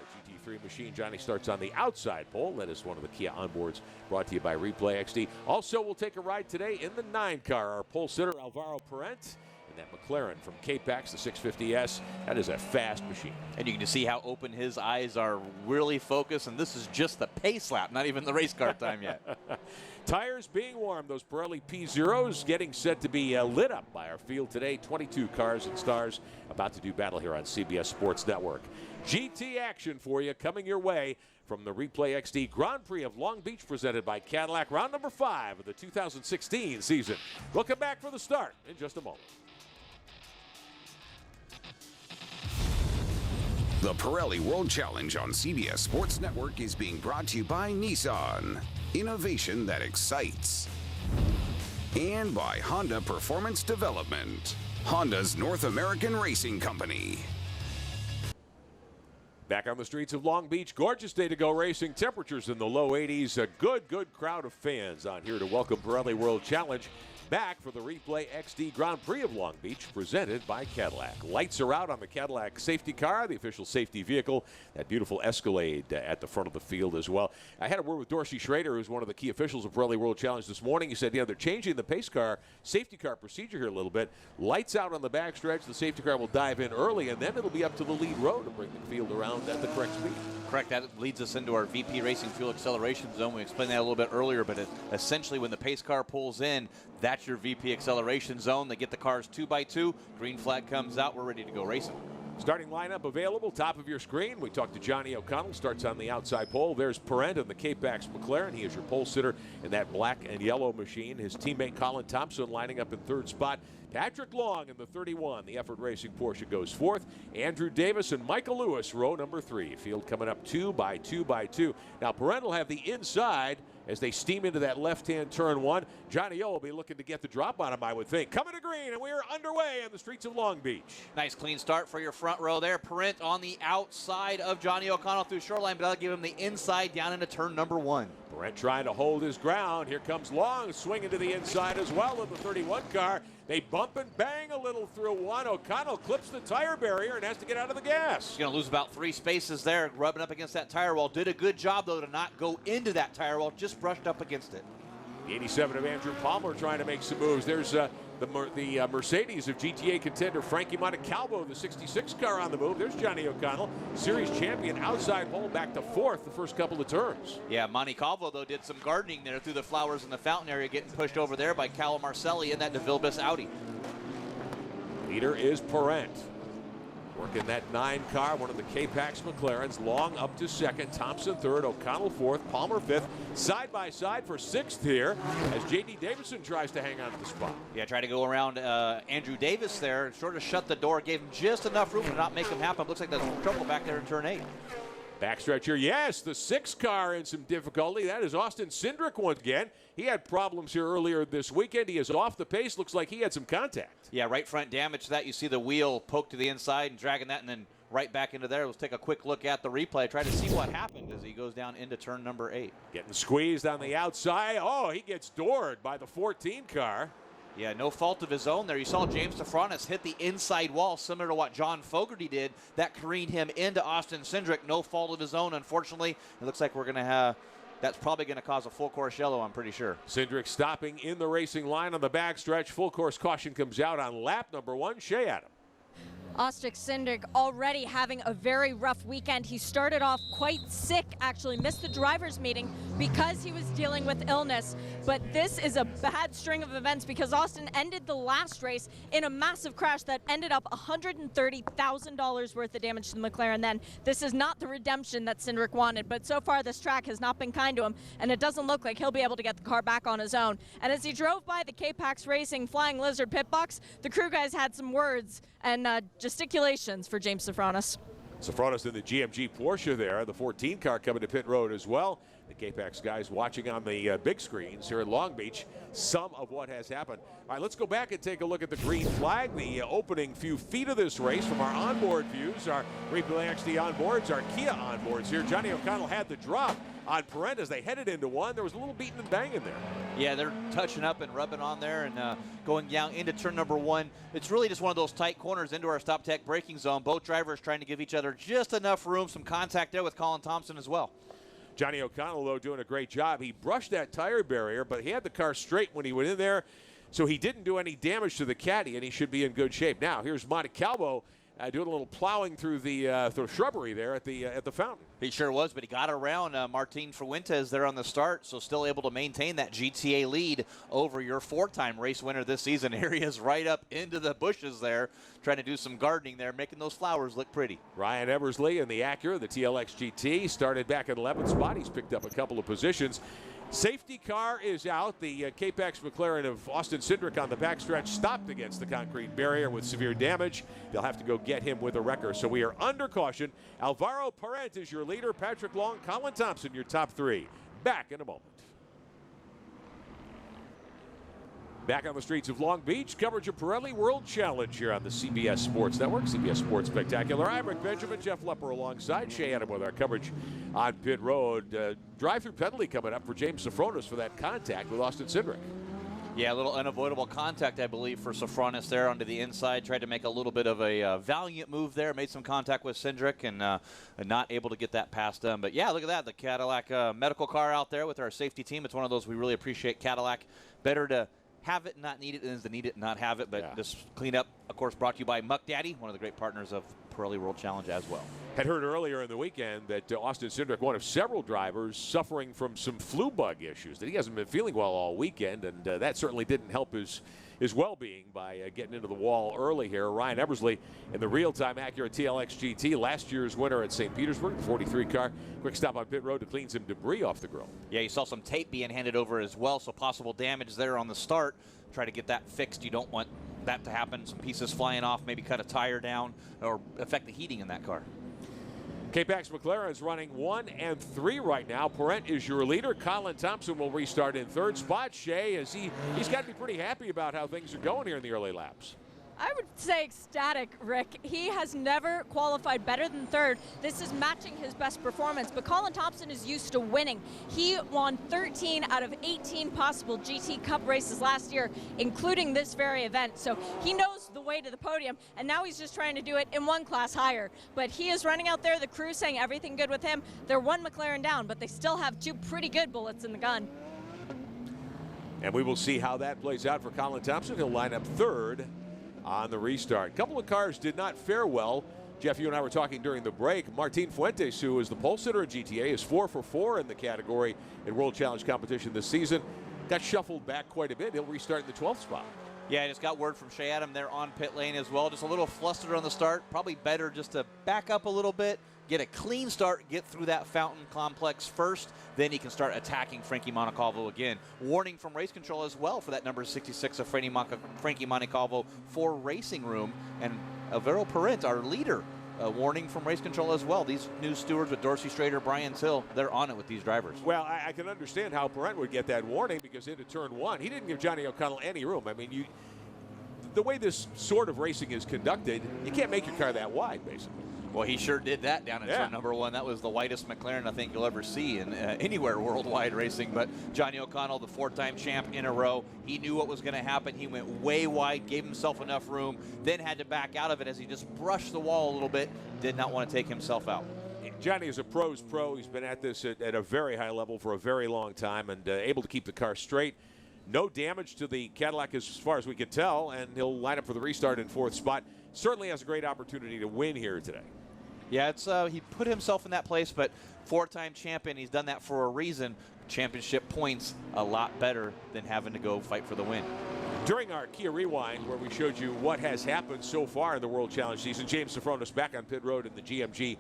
Speaker 1: GT3 machine. Johnny starts on the outside pole. That is one of the Kia onboards brought to you by Replay XD. Also, we'll take a ride today in the 9 car. Our pole sitter, Alvaro Parent. That McLaren from K-Pax, the 650S, that is a fast machine.
Speaker 2: And you can just see how open his eyes are, really focused, and this is just the pace lap, not even the race car time yet.
Speaker 1: Tires being warmed, those Pirelli P0s getting set to be lit up by our field today. 22 cars and stars about to do battle here on CBS Sports Network. GT action for you coming your way from the Replay XD Grand Prix of Long Beach presented by Cadillac, round number 5 of the 2016 season. We'll come back for the start in just a moment.
Speaker 4: The Pirelli World Challenge on CBS Sports Network is being brought to you by Nissan, innovation that excites, and by Honda Performance Development, Honda's North American racing company.
Speaker 1: Back on the streets of Long Beach, gorgeous day to go racing. Temperatures in the low 80s. A good crowd of fans on here to welcome Pirelli World Challenge back for the Replay XD Grand Prix of Long Beach, presented by Cadillac. Lights are out on the Cadillac safety car, the official safety vehicle. That beautiful Escalade at the front of the field as well. I had a word with Dorsey Schrader, who's one of the key officials of Pirelli World Challenge this morning. He said, they're changing the pace car, safety car procedure here a little bit. Lights out on the backstretch. The safety car will dive in early, and then it'll be up to the lead row to bring the field around at the correct speed.
Speaker 2: Correct. That leads us into our VP Racing Fuel Acceleration Zone. We explained that a little bit earlier, but essentially when the pace car pulls in, that's your VP Acceleration Zone. They get the cars 2x2. Green flag comes out. We're ready to go racing.
Speaker 1: Starting lineup available, top of your screen. We talked to Johnny O'Connell, starts on the outside pole. There's Parent in the K-Pax McLaren. He is your pole sitter in that black and yellow machine. His teammate Colin Thompson lining up in 3rd spot. Patrick Long in the 31. The Effort Racing Porsche goes 4th. Andrew Davis and Michael Lewis, row number 3. Field coming up 2x2x2. Now, Parent will have the inside as they steam into that left-hand turn 1. Johnny O will be looking to get the drop on him, I would think. Coming to green, and we are underway on the streets of Long Beach.
Speaker 2: Nice clean start for your front row there. Parent on the outside of Johnny O'Connell through Shoreline, but that'll give him the inside down into turn number 1.
Speaker 1: Parent trying to hold his ground. Here comes Long, swinging to the inside as well in the 31 car. They bump and bang a little through 1. O'Connell clips the tire barrier and has to get out of the gas.
Speaker 2: He's going to lose about 3 spaces there, rubbing up against that tire wall. Did a good job, though, to not go into that tire wall, just brushed up against it.
Speaker 1: The 87 of Andrew Palmer trying to make some moves. There's the Mercedes of GTA contender Frankie Montecalvo, the 66 car on the move. There's Johnny O'Connell, series champion, outside pole, back to 4th the first couple of turns.
Speaker 2: Yeah, Montecalvo, though, did some gardening there through the flowers in the fountain area, getting pushed over there by Kyle Marcelli in that DeVilbiss Audi.
Speaker 1: Leader is Parent. Working that 9 car, one of the K-Pax McLarens. Long up to second, Thompson third, O'Connell fourth, Palmer fifth. Side by side for sixth here as J.D. Davison tries to hang on to the spot.
Speaker 2: Yeah, try to go around Andrew Davis there, sort of shut the door, gave him just enough room to not make him happen. Looks like there's trouble back there in turn 8.
Speaker 1: Backstretch here, yes, the 6 car in some difficulty. That is Austin Cindric once again. He had problems here earlier this weekend. He is off the pace. Looks like he had some contact.
Speaker 2: Yeah, right front damage to that. You see the wheel poke to the inside and dragging that and then right back into there. Let's take a quick look at the replay. Try to see what happened as he goes down into turn number 8.
Speaker 1: Getting squeezed on the outside. Oh, he gets doored by the 14 car.
Speaker 2: Yeah, no fault of his own there. You saw James Safranis hit the inside wall, similar to what John Fogerty did. That careened him into Austin Cindric. No fault of his own, unfortunately. It looks like we're going to have, that's probably going to cause a full course yellow, I'm pretty sure.
Speaker 1: Cindric stopping in the racing line on the backstretch. Full course caution comes out on lap number 1. Shea Adam.
Speaker 7: Austin Cindric already having a very rough weekend. He started off quite sick, actually missed the driver's meeting because he was dealing with illness. But this is a bad string of events because Austin ended the last race in a massive crash that ended up $130,000 worth of damage to the McLaren. Then this is not the redemption that Cindric wanted, but so far this track has not been kind to him, and it doesn't look like he'll be able to get the car back on his own. And as he drove by the K-Pax Racing Flying Lizard pit box, the crew guys had some words and gesticulations for James Safranis.
Speaker 1: Safranis in the GMG Porsche there. The 14 car coming to pit road as well. The K-Pax guys watching on the big screens here in Long Beach some of what has happened. All right, let's go back and take a look at the green flag, the opening few feet of this race from our onboard views, our Replay XD onboards, our Kia onboards here. Johnny O'Connell had the drop on Pirelli as they headed into one. There was a little beating and banging there.
Speaker 2: Yeah, they're touching up and rubbing on there and going down into turn number 1. It's really just one of those tight corners into our stop tech braking zone. Both drivers trying to give each other just enough room, some contact there with Colin Thompson as well.
Speaker 1: Johnny O'Connell, though, doing a great job. He brushed that tire barrier, but he had the car straight when he went in there, so he didn't do any damage to the caddy, and he should be in good shape. Now, here's Monte Calvo doing a little plowing through the shrubbery there at the fountain.
Speaker 2: He sure was, but he got around Martin Fuentes there on the start, so still able to maintain that GTA lead over your 4-time race winner this season. Here he is right up into the bushes there, trying to do some gardening there, making those flowers look pretty.
Speaker 1: Ryan Eversley in the Acura, the TLX GT, started back at 11th spot. He's picked up a couple of positions. Safety car is out. The K-Pax McLaren of Austin Cindric on the backstretch stopped against the concrete barrier with severe damage. They'll have to go get him with a wrecker. So we are under caution. Alvaro Parent is your leader. Patrick Long, Colin Thompson, your top 3. Back in a moment. Back on the streets of Long Beach, coverage of Pirelli World Challenge here on the CBS Sports Network, CBS Sports Spectacular. I'm Rick Benjamin, Jeff Lepper alongside Shea Adam with our coverage on pit road. Drive-through penalty coming up for James Safranis for that contact with Austin Cindric.
Speaker 2: Yeah, a little unavoidable contact, I believe, for Safranis there onto the inside. Tried to make a little bit of a valiant move there. Made some contact with Cindric and not able to get that past them. But, yeah, look at that. The Cadillac medical car out there with our safety team. It's one of those we really appreciate. Cadillac, better to have it and not need it than to need it and not have it. But
Speaker 1: yeah.
Speaker 2: This cleanup, of course, brought to you by Muck Daddy, one of the great partners of Pirelli World Challenge as well.
Speaker 1: Had heard earlier in the weekend that Austin Cindric, one of several drivers, suffering from some flu bug issues, that he hasn't been feeling well all weekend, and that certainly didn't help his well-being by getting into the wall early here. Ryan Eversley in the real-time Acura TLX GT, last year's winner at St. Petersburg, the 43 car. Quick stop on pit road to clean some debris off the grill.
Speaker 2: Yeah, you saw some tape being handed over as well, so possible damage there on the start. Try to get that fixed. You don't want that to happen. Some pieces flying off, maybe cut a tire down or affect the heating in that car.
Speaker 1: K-Pax McLaren is running 1 and 3 right now. Parent is your leader. Colin Thompson will restart in 3rd spot. Shea, he's got to be pretty happy about how things are going here in the early laps.
Speaker 7: I would say ecstatic, Rick. He has never qualified better than 3rd. This is matching his best performance, but Colin Thompson is used to winning. He won 13 out of 18 possible GT Cup races last year, including this very event. So he knows the way to the podium, and now he's just trying to do it in one class higher. But he is running out there, the crew saying everything good with him. They're 1 McLaren down, but they still have 2 pretty good bullets in the gun.
Speaker 1: And we will see how that plays out for Colin Thompson. He'll line up 3rd on the restart. A couple of cars did not fare well. Jeff, you and I were talking during the break. Martin Fuentes, who is the pole sitter at GTA, is 4 for 4 in the category in World Challenge competition this season. Got shuffled back quite a bit. He'll restart in the 12th spot.
Speaker 2: Yeah, I just got word from Shea Adam there on pit lane as well. Just a little flustered on the start. Probably better just to back up a little bit, get a clean start, get through that fountain complex first. Then he can start attacking Frankie Montecalvo again. Warning from race control as well for that number 66 of Frankie Montecalvo for racing room. And Alvaro Parent, our leader, warning from race control as well. These new stewards with Dorsey Strader, Brian Till, they're on it with these drivers.
Speaker 1: Well, I can understand how Parent would get that warning because into turn one, he didn't give Johnny O'Connell any room. I mean, the way this sort of racing is conducted, you can't make your car that wide, basically.
Speaker 2: Well, he sure did that down in turn number one. That was the widest McLaren I think you'll ever see in anywhere worldwide racing. But Johnny O'Connell, the 4-time champ in a row, he knew what was going to happen. He went way wide, gave himself enough room, then had to back out of it as he just brushed the wall a little bit, did not want to take himself out.
Speaker 1: Johnny is a pro's pro. He's been at this at a very high level for a very long time and able to keep the car straight. No damage to the Cadillac as far as we could tell, and he'll line up for the restart in 4th spot. Certainly has a great opportunity to win here today.
Speaker 2: Yeah, it's he put himself in that place, but 4-time champion, he's done that for a reason. Championship points a lot better than having to go fight for the win.
Speaker 1: During our Kia Rewind, where we showed you what has happened so far in the World Challenge season, James Sofronis back on pit road in the GMG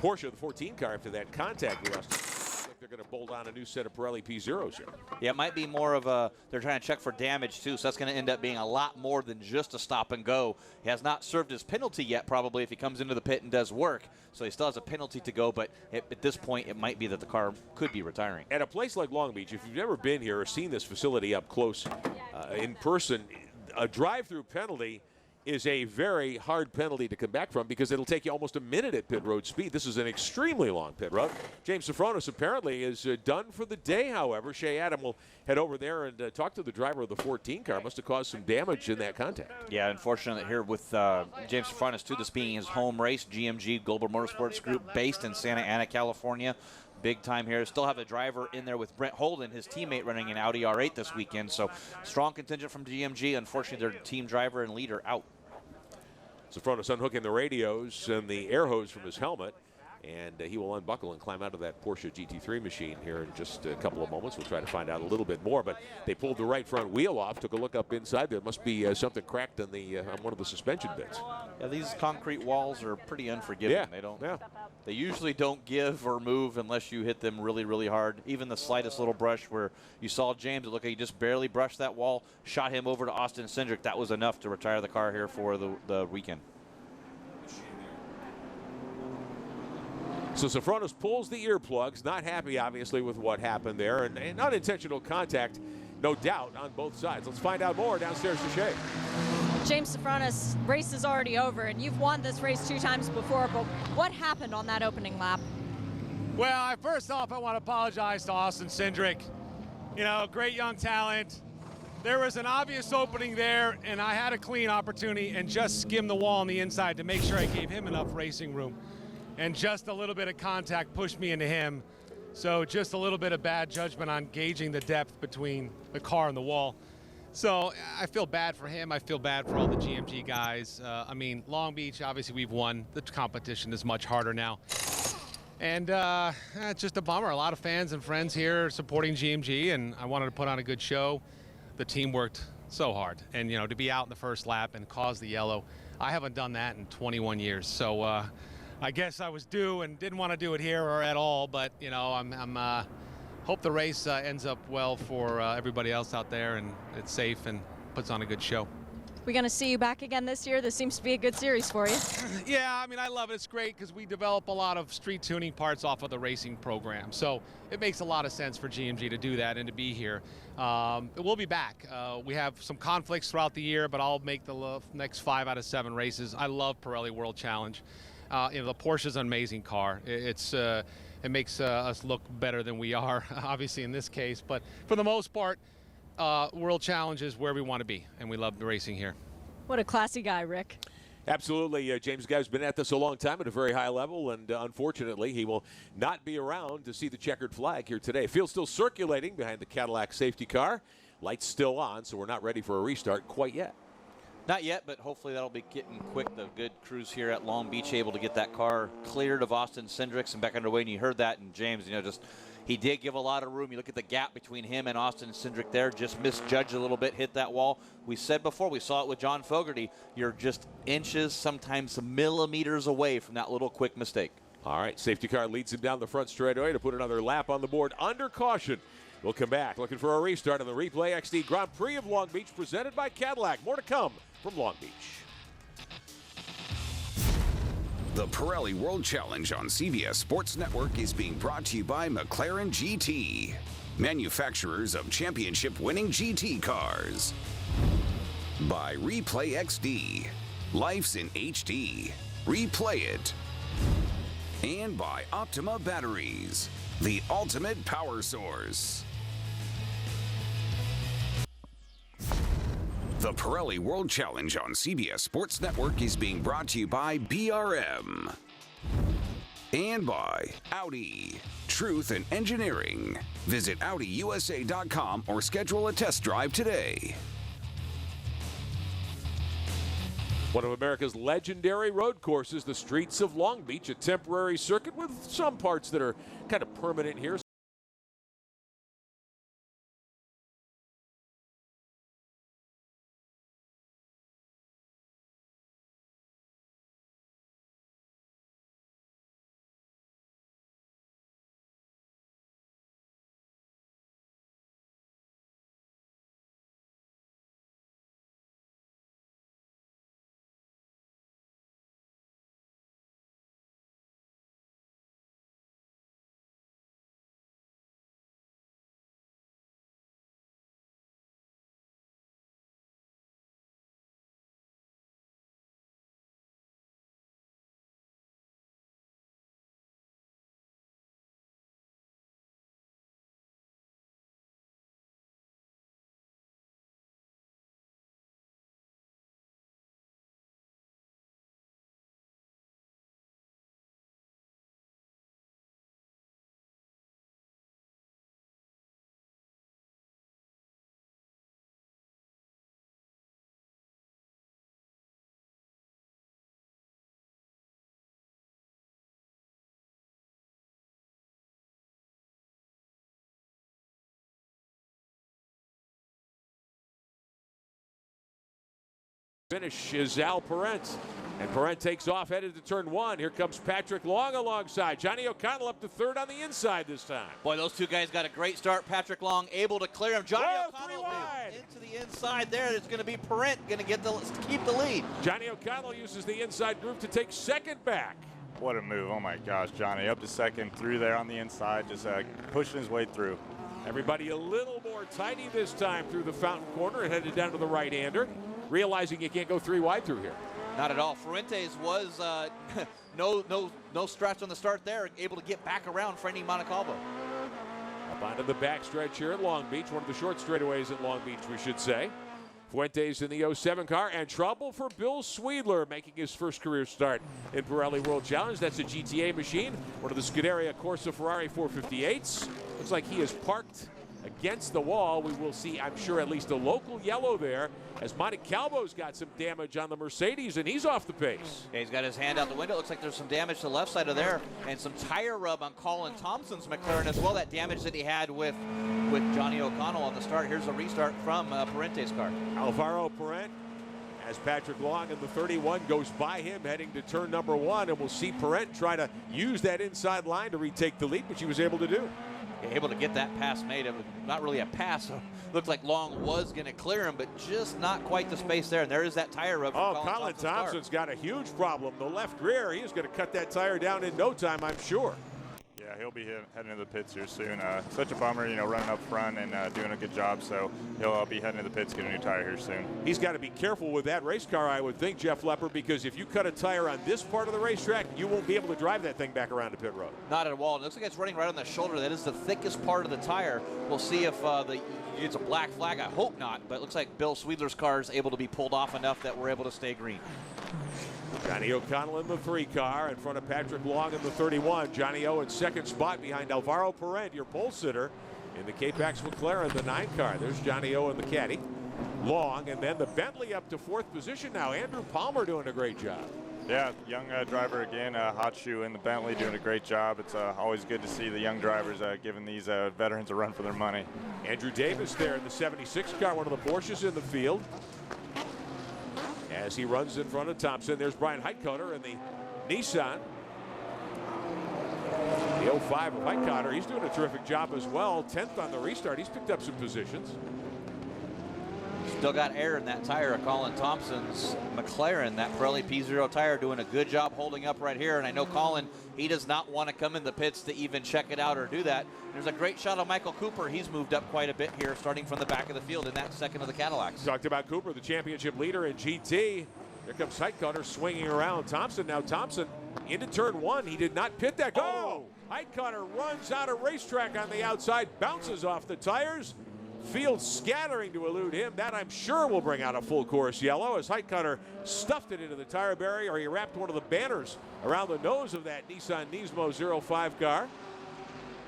Speaker 1: Porsche, the 14 car, after that contact we lost. They're going to bolt on a new set of Pirelli P0s here.
Speaker 2: Yeah, it might be more of a, they're trying to check for damage too, so that's going to end up being a lot more than just a stop and go. He has not served his penalty yet, probably, if he comes into the pit and does work, so he still has a penalty to go, but at this point, it might be that the car could be retiring.
Speaker 1: At a place like Long Beach, if you've never been here or seen this facility up close in person, a drive-through penalty is a very hard penalty to come back from because it'll take you almost a minute at pit road speed. This is an extremely long pit road. James Sofronis apparently is done for the day, however. Shea Adam will head over there and talk to the driver of the 14 car. Must have caused some damage in that contact.
Speaker 2: Yeah, unfortunately here with James Sofronis, too, this being his home race, GMG Global Motorsports Group, based in Santa Ana, California. Big time here. Still have a driver in there with Brent Holden, his teammate, running an Audi R8 this weekend. So strong contingent from GMG. Unfortunately, their team driver and leader out.
Speaker 1: Sofronis unhooking the radios and the air hose from his helmet, and he will unbuckle and climb out of that Porsche GT3 machine here in just a couple of moments. We'll try to find out a little bit more, but they pulled the right front wheel off, took a look up inside. There must be something cracked on one of the suspension bits.
Speaker 2: Yeah, these concrete walls are pretty unforgiving.
Speaker 1: Yeah.
Speaker 2: They don't. Yeah. They usually don't give or move unless you hit them really, really hard. Even the slightest little brush where you saw James, it looked like he just barely brushed that wall, shot him over to Austin Cindric. That was enough to retire the car here for the weekend.
Speaker 1: So Sofronis pulls the earplugs, not happy, obviously, with what happened there, and unintentional contact, no doubt, on both sides. Let's find out more downstairs to Shea.
Speaker 7: James Sofronis, race is already over, and you've won this race 2 times before, but what happened on that opening lap?
Speaker 15: Well, first off, I want to apologize to Austin Cindric. You know, great young talent. There was an obvious opening there, and I had a clean opportunity and just skimmed the wall on the inside to make sure I gave him enough racing room. And just a little bit of contact pushed me into him. So just a little bit of bad judgment on gauging the depth between the car and the wall. So I feel bad for him. I feel bad for all the GMG guys. I mean, Long Beach, obviously we've won. The competition is much harder now. And it's just a bummer. A lot of fans and friends here supporting GMG, and I wanted to put on a good show. The team worked so hard. And, you know, to be out in the first lap and cause the yellow, I haven't done that in 21 years. So I guess I was due and didn't want to do it here or at all. But, you know, I'm hope the race ends up well for everybody else out there, and it's safe and puts on a good show.
Speaker 7: We're going to see you back again this year. This seems to be a good series for you.
Speaker 15: Yeah, I mean, I love it. It's great because we develop a lot of street tuning parts off of the racing program. So it makes a lot of sense for GMG to do that and to be here. We'll be back. We have some conflicts throughout the year, but I'll make the next 5 out of 7 races. I love Pirelli World Challenge. You know, the Porsche's an amazing car. It makes us look better than we are, obviously in this case. But for the most part, World Challenge is where we want to be, and we love the racing here.
Speaker 7: What a classy guy, Rick.
Speaker 1: Absolutely. James Guy's been at this a long time at a very high level, and unfortunately, he will not be around to see the checkered flag here today. Field's still circulating behind the Cadillac safety car. Lights still on, so we're not ready for a restart quite yet.
Speaker 2: Not yet, but hopefully that'll be getting quick. The good crews here at Long Beach able to get that car cleared of Austin Cindric and back underway. And you heard that, and James, you know, just He did give a lot of room. You look at the gap between him and Austin Cindric there, just misjudged a little bit, hit that wall. We said before, we saw it with John Fogerty. You're just inches, sometimes millimeters away from that little quick mistake.
Speaker 1: All right, safety car leads him down the front straightaway to put another lap on the board under caution. We'll come back looking for a restart on the Replay XD Grand Prix of Long Beach presented by Cadillac. More to come from Long Beach.
Speaker 4: The Pirelli World Challenge on CBS Sports Network is being brought to you by McLaren GT, manufacturers of championship-winning GT cars. By Replay XD, life's in HD. Replay it. And by Optima Batteries, the ultimate power source. The Pirelli World Challenge on CBS Sports Network is being brought to you by BRM. And by Audi, Truth in Engineering. Visit AudiUSA.com or schedule a test drive today.
Speaker 1: One of America's legendary road courses, the streets of Long Beach, a temporary circuit with some parts that are kind of permanent here. Finish is Al Parent. And Parent takes off, headed to turn one. Here comes Patrick Long alongside. Johnny O'Connell up to third on the inside this time.
Speaker 2: Boy, those two guys got a great start. Patrick Long able to clear him. Johnny O'Connell into the inside there. It's going to be Parent going to keep the lead.
Speaker 1: Johnny O'Connell uses the inside groove to take second back.
Speaker 16: What a move. Oh, my gosh. Johnny up to second, through there on the inside, just pushing his way through.
Speaker 1: Everybody a little more tidy this time through the fountain corner and headed down to the right-hander, realizing you can't go three wide through here.
Speaker 2: Not at all. Fuentes was no stretch on the start there, able to get back around Frenny Montecalvo.
Speaker 1: Up onto the backstretch here at Long Beach, one of the short straightaways at Long Beach, we should say. Fuentes in the 07 car, and trouble for Bill Sweedler, making his first career start in Pirelli World Challenge. That's a GTA machine, one of the Scuderia Corsa Ferrari 458s. Looks like he is parked against the wall. We will see, I'm sure, at least a local yellow there, as Montecalvo's got some damage on the Mercedes, and he's off the pace.
Speaker 2: Yeah, he's got his hand out the window. Looks like there's some damage to the left side of there, and some tire rub on Colin Thompson's McLaren as well. That damage that he had with Johnny O'Connell on the start. Here's a restart from Parente's car.
Speaker 1: Alvaro Parent, as Patrick Long in the 31 goes by him heading to turn number one, and we'll see Parent try to use that inside line to retake the lead, which he was able to do.
Speaker 2: Able to get that pass made. It was not really a pass. So looked like Long was going to clear him, but just not quite the space there. And there is that tire rub.
Speaker 1: Oh, Colin Thompson's got a huge problem. The left rear, he is going to cut that tire down in no time, I'm sure.
Speaker 16: Yeah, he'll be heading to the pits here soon. Such a bummer, running up front and doing a good job. So he'll be heading to the pits, getting a new tire here soon.
Speaker 1: He's got to be careful with that race car, I would think, Jeff Lepper, because if you cut a tire on this part of the racetrack, you won't be able to drive that thing back around to pit road.
Speaker 2: Not at all. It looks like it's running right on the shoulder. That is the thickest part of the tire. We'll see if it's a black flag. I hope not, but it looks like Bill Sweedler's car is able to be pulled off enough that we're able to stay green.
Speaker 1: Johnny O'Connell in the 3 car in front of Patrick Long in the 31. Johnny O in second spot behind Alvaro Parent, your pole sitter, in the K-Pax McLaren, the 9 car. There's Johnny O in the caddy. Long, and then the Bentley up to 4th position now. Andrew Palmer doing a great job.
Speaker 16: Yeah, young driver again, hot shoe in the Bentley, doing a great job. It's always good to see the young drivers giving these veterans a run for their money.
Speaker 1: Andrew Davis there in the 76 car, one of the Porsches in the field. As he runs in front of Thompson, there's Brian Heitkotter in the Nissan. The 05 of Heitkotter, he's doing a terrific job as well. 10th on the restart, he's picked up some positions.
Speaker 2: Still got air in that tire of Colin Thompson's McLaren, that Pirelli P0 tire, doing a good job holding up right here. And I know Colin, he does not want to come in the pits to even check it out or do that. There's a great shot of Michael Cooper. He's moved up quite a bit here, starting from the back of the field in that second of the Cadillacs.
Speaker 1: Talked about Cooper, the championship leader in GT. Here comes Heitkotter swinging around Thompson. Now Thompson into turn 1. He did not pit that. Oh! Heitkotter runs out of racetrack on the outside, bounces off the tires. Field scattering to elude him. That, I'm sure, will bring out a full course yellow as Heitkotter stuffed it into the tire barrier, or he wrapped one of the banners around the nose of that Nissan Nismo 05 car.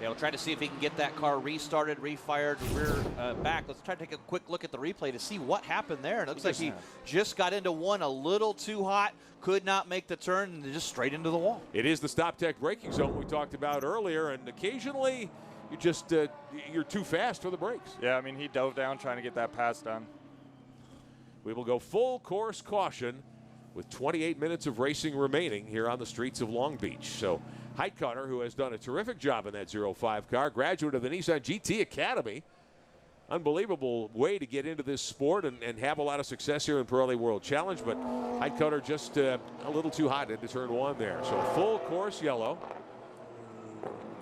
Speaker 2: Yeah, we'll try to see if he can get that car restarted, refired, rear back. Let's try to take a quick look at the replay to see what happened there. It looks like he just got into one a little too hot, could not make the turn, and just straight into the wall.
Speaker 1: It is the Stop Tech braking zone we talked about earlier, and occasionally you just you're too fast for the brakes.
Speaker 16: Yeah, I mean, he dove down trying to get that pass done.
Speaker 1: We will go full course caution with 28 minutes of racing remaining here on the streets of Long Beach. So Heitkotter, who has done a terrific job in that 05 car, graduate of the Nissan GT Academy. Unbelievable way to get into this sport and have a lot of success here in Pirelli World Challenge, but Heitkotter just a little too hot into turn 1 there. So full course yellow.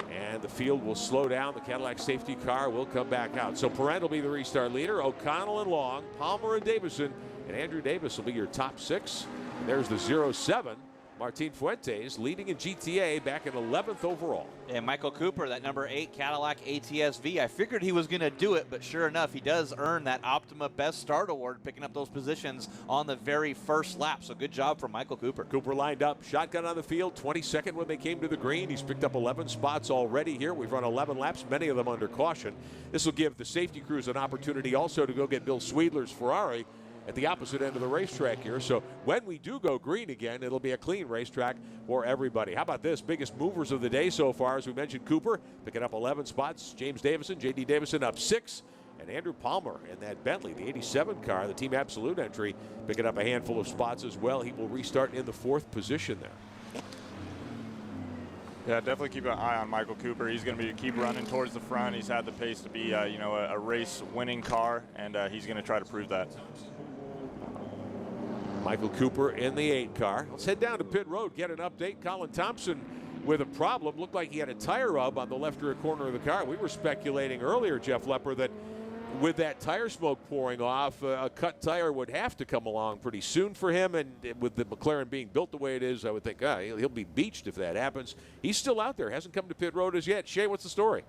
Speaker 1: And the field will slow down. The Cadillac safety car will come back out. So Perrin will be the restart leader. O'Connell and Long, Palmer and Davison, and Andrew Davis will be your top 6. And there's the 07, Martin Fuentes, leading in GTA back in 11th overall.
Speaker 2: And Michael Cooper, that number 8 Cadillac ATS-V. I figured he was going to do it, but sure enough, he does earn that Optima Best Start Award, picking up those positions on the very first lap. So good job from Michael Cooper.
Speaker 1: Cooper lined up, shotgun on the field, 22nd when they came to the green. He's picked up 11 spots already here. We've run 11 laps, many of them under caution. This will give the safety crews an opportunity also to go get Bill Sweedler's Ferrari at the opposite end of the racetrack here. So when we do go green again, it'll be a clean racetrack for everybody. How about this? Biggest movers of the day so far, as we mentioned, Cooper picking up 11 spots. James Davison, J.D. Davison up 6. And Andrew Palmer in that Bentley, the 87 car, the Team Absolute entry, picking up a handful of spots as well. He will restart in the 4th position there.
Speaker 16: Yeah, definitely keep an eye on Michael Cooper. He's going to keep running towards the front. He's had the pace to be, a race-winning car, and he's going to try to prove that.
Speaker 1: Michael Cooper in the 8 car. Let's head down to pit road, get an update. Colin Thompson with a problem. Looked like he had a tire rub on the left rear corner of the car. We were speculating earlier, Jeff Lepper, that with that tire smoke pouring off, a cut tire would have to come along pretty soon for him. And with the McLaren being built the way it is, I would think he'll be beached if that happens. He's still out there. Hasn't come to pit road as yet. Shay, what's the story?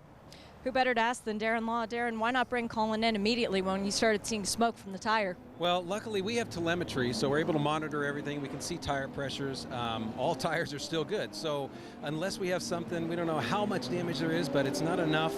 Speaker 7: Who better to ask than Darren Law? Darren, why not bring Colin in immediately when you started seeing smoke from the tire?
Speaker 17: Well, luckily we have telemetry, so we're able to monitor everything. We can see tire pressures. All tires are still good. So unless we have something, we don't know how much damage there is, but it's not enough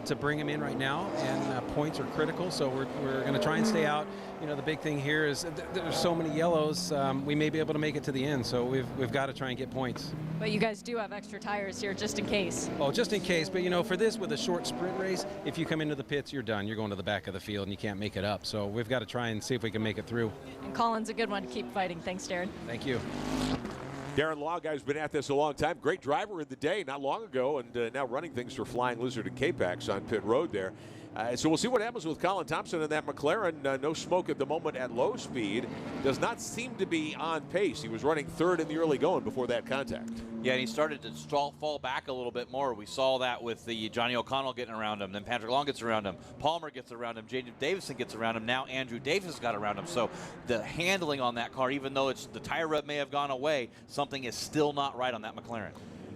Speaker 17: to bring him in right now, and points are critical, so we're going to try and stay out. You know, the big thing here is there's so many yellows, we may be able to make it to the end, so we've got to try and get points.
Speaker 7: But you guys do have extra tires here just in case.
Speaker 17: Oh, just in case, but for this, with a short sprint race, if you come into the pits, you're done. You're going to the back of the field and you can't make it up, so we've got to try and see if we can make it through.
Speaker 7: And Colin's a good one to keep fighting. Thanks, Darren.
Speaker 17: Thank you.
Speaker 1: Darren Law, guy's been at this a long time. Great driver in the day not long ago, and now running things for Flying Lizard and K-Pax on pit road there. So we'll see what happens with Colin Thompson and that McLaren. No smoke at the moment at low speed. Does not seem to be on pace. He was running 3rd in the early going before that contact.
Speaker 2: Yeah, and he started to fall back a little bit more. We saw that with the Johnny O'Connell getting around him. Then Patrick Long gets around him. Palmer gets around him. J.D. Davison gets around him. Now Andrew Davis got around him. So the handling on that car, even though the tire rub may have gone away, something is still not right on that McLaren.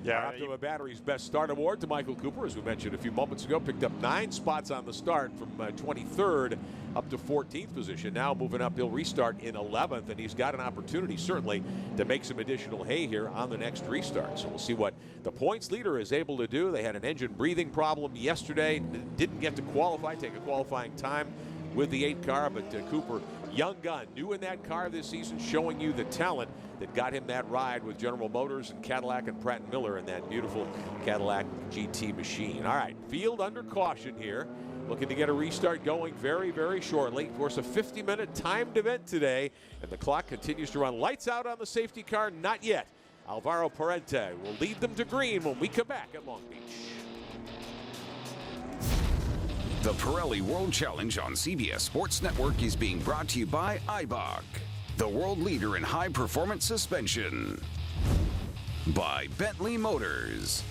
Speaker 1: Yeah, Optima Battery's Best Start Award to Michael Cooper, as we mentioned a few moments ago. Picked up 9 spots on the start from 23rd up to 14th position. Now moving up, he'll restart in 11th, and he's got an opportunity certainly to make some additional hay here on the next restart. So we'll see what the points leader is able to do. They had an engine breathing problem yesterday. Didn't get to qualify, take a qualifying time. with the 8 car, but Cooper, young gun, new in that car this season, showing you the talent that got him that ride with General Motors and Cadillac and Pratt & Miller in that beautiful Cadillac GT machine. All right, field under caution here. Looking to get a restart going very, very shortly. Of course, a 50-minute timed event today, and the clock continues to run. Lights out on the safety car, not yet. Alvaro Parente will lead them to green when we come back at Long Beach.
Speaker 4: The Pirelli World Challenge on CBS Sports Network is being brought to you by Eibach, the world leader in high-performance suspension, by Bentley Motors,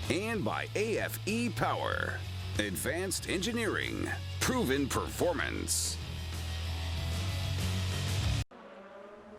Speaker 4: and by AFE Power. Advanced engineering, proven performance.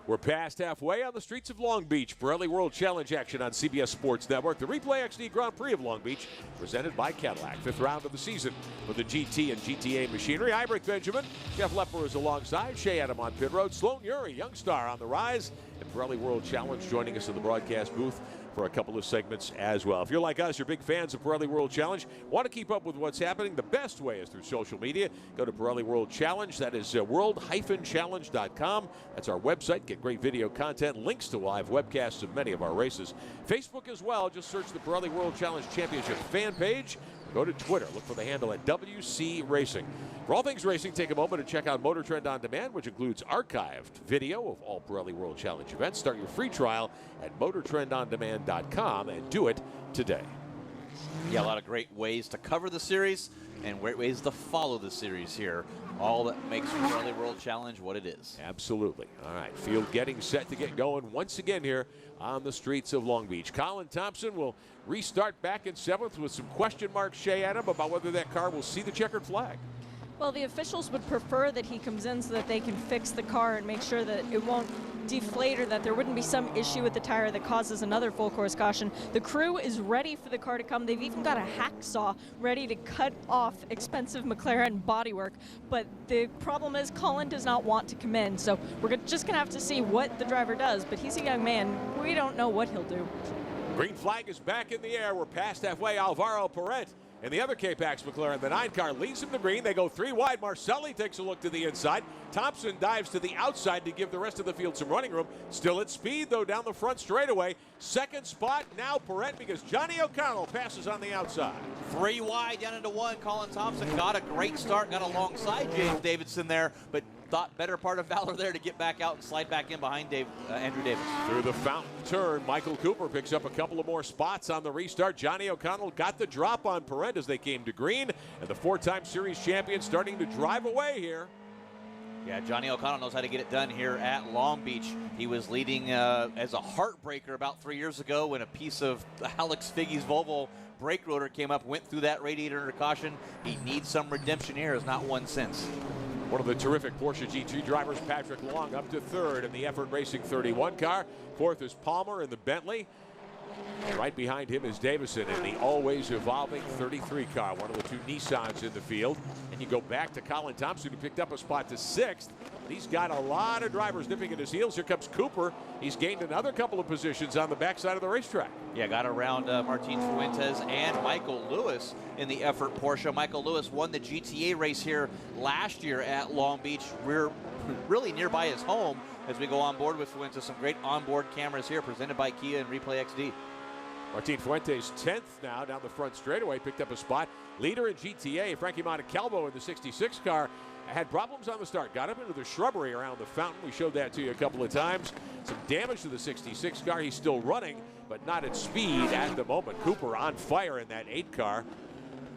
Speaker 1: We're past halfway on the streets of Long Beach. Pirelli World Challenge action on CBS Sports Network. The Replay XD Grand Prix of Long Beach, presented by Cadillac. 5th round of the season for the GT and GTA machinery. Ibrick Benjamin, Jeff Lepper is alongside. Shea Adam on pit road. Sloan Uri, young star on the rise. And Pirelli World Challenge joining us in the broadcast booth for a couple of segments as well. If you're like us, you're big fans of Pirelli World Challenge, want to keep up with what's happening, the best way is through social media. Go to Pirelli World Challenge. That is world-challenge.com. That's our website. Get great video content, links to live webcasts of many of our races. Facebook as well. Just search the Pirelli World Challenge Championship fan page. Go to Twitter. Look for the handle at WC Racing. For all things racing, take a moment and check out Motor Trend On Demand, which includes archived video of all Pirelli World Challenge events. Start your free trial at motortrendondemand.com and do it today.
Speaker 2: Yeah, a lot of great ways to cover the series and great ways to follow the series here. All that makes Pirelli World Challenge what it is.
Speaker 1: Absolutely. All right, field getting set to get going once again here on the streets of Long Beach. Colin Thompson will restart back in 7th with some question marks, Shea Adam, about whether that car will see the checkered flag.
Speaker 7: Well, the officials would prefer that he comes in so that they can fix the car and make sure that it won't deflate or that there wouldn't be some issue with the tire that causes another full course caution. The crew is ready for the car to come. They've even got a hacksaw ready to cut off expensive McLaren bodywork. But the problem is Colin does not want to come in. So we're just going to have to see what the driver does. But he's a young man. We don't know what he'll do.
Speaker 1: Green flag is back in the air. We're past halfway. Alvaro Parente and the other K-Pax McLaren, the 9 car, leads him to green. They go 3 wide. Marcelli takes a look to the inside. Thompson dives to the outside to give the rest of the field some running room. Still at speed, though, down the front straightaway. Second spot now Parente because Johnny O'Connell passes on the outside.
Speaker 2: 3 wide down into 1. Colin Thompson got a great start, got alongside James Davidson there, but thought better part of valor there to get back out and slide back in behind Andrew Davis.
Speaker 1: Through the fountain turn, Michael Cooper picks up a couple of more spots on the restart. Johnny O'Connell got the drop on Parente as they came to green, and the 4-time series champion starting to drive away here.
Speaker 2: Yeah, Johnny O'Connell knows how to get it done here at Long Beach. He was leading as a heartbreaker about 3 years ago when a piece of Alex Figge's Volvo brake rotor came up, went through that radiator under caution. He needs some redemption here, has not won since.
Speaker 1: One of the terrific Porsche GT drivers, Patrick Long, up to 3rd in the Effort Racing 31 car. 4th is Palmer in the Bentley. Right behind him is Davison in the always evolving 33 car, one of the 2 Nissans in the field. And you go back to Colin Thompson, who picked up a spot to 6th. He's got a lot of drivers nipping at his heels. Here comes Cooper. He's gained another couple of positions on the backside of the racetrack.
Speaker 2: Yeah, got around Martin Fuentes and Michael Lewis in the Effort Porsche. Michael Lewis won the GTA race here last year at Long Beach. We're really nearby his home as we go on board with Fuentes. Some great onboard cameras here presented by Kia and Replay XD.
Speaker 1: Martin Fuentes 10th now down the front straightaway, picked up a spot. Leader in GTA, Frankie Montecalvo in the 66 car, had problems on the start. Got up into the shrubbery around the fountain. We showed that to you a couple of times. Some damage to the 66 car. He's still running, but not at speed at the moment. Cooper on fire in that 8 car.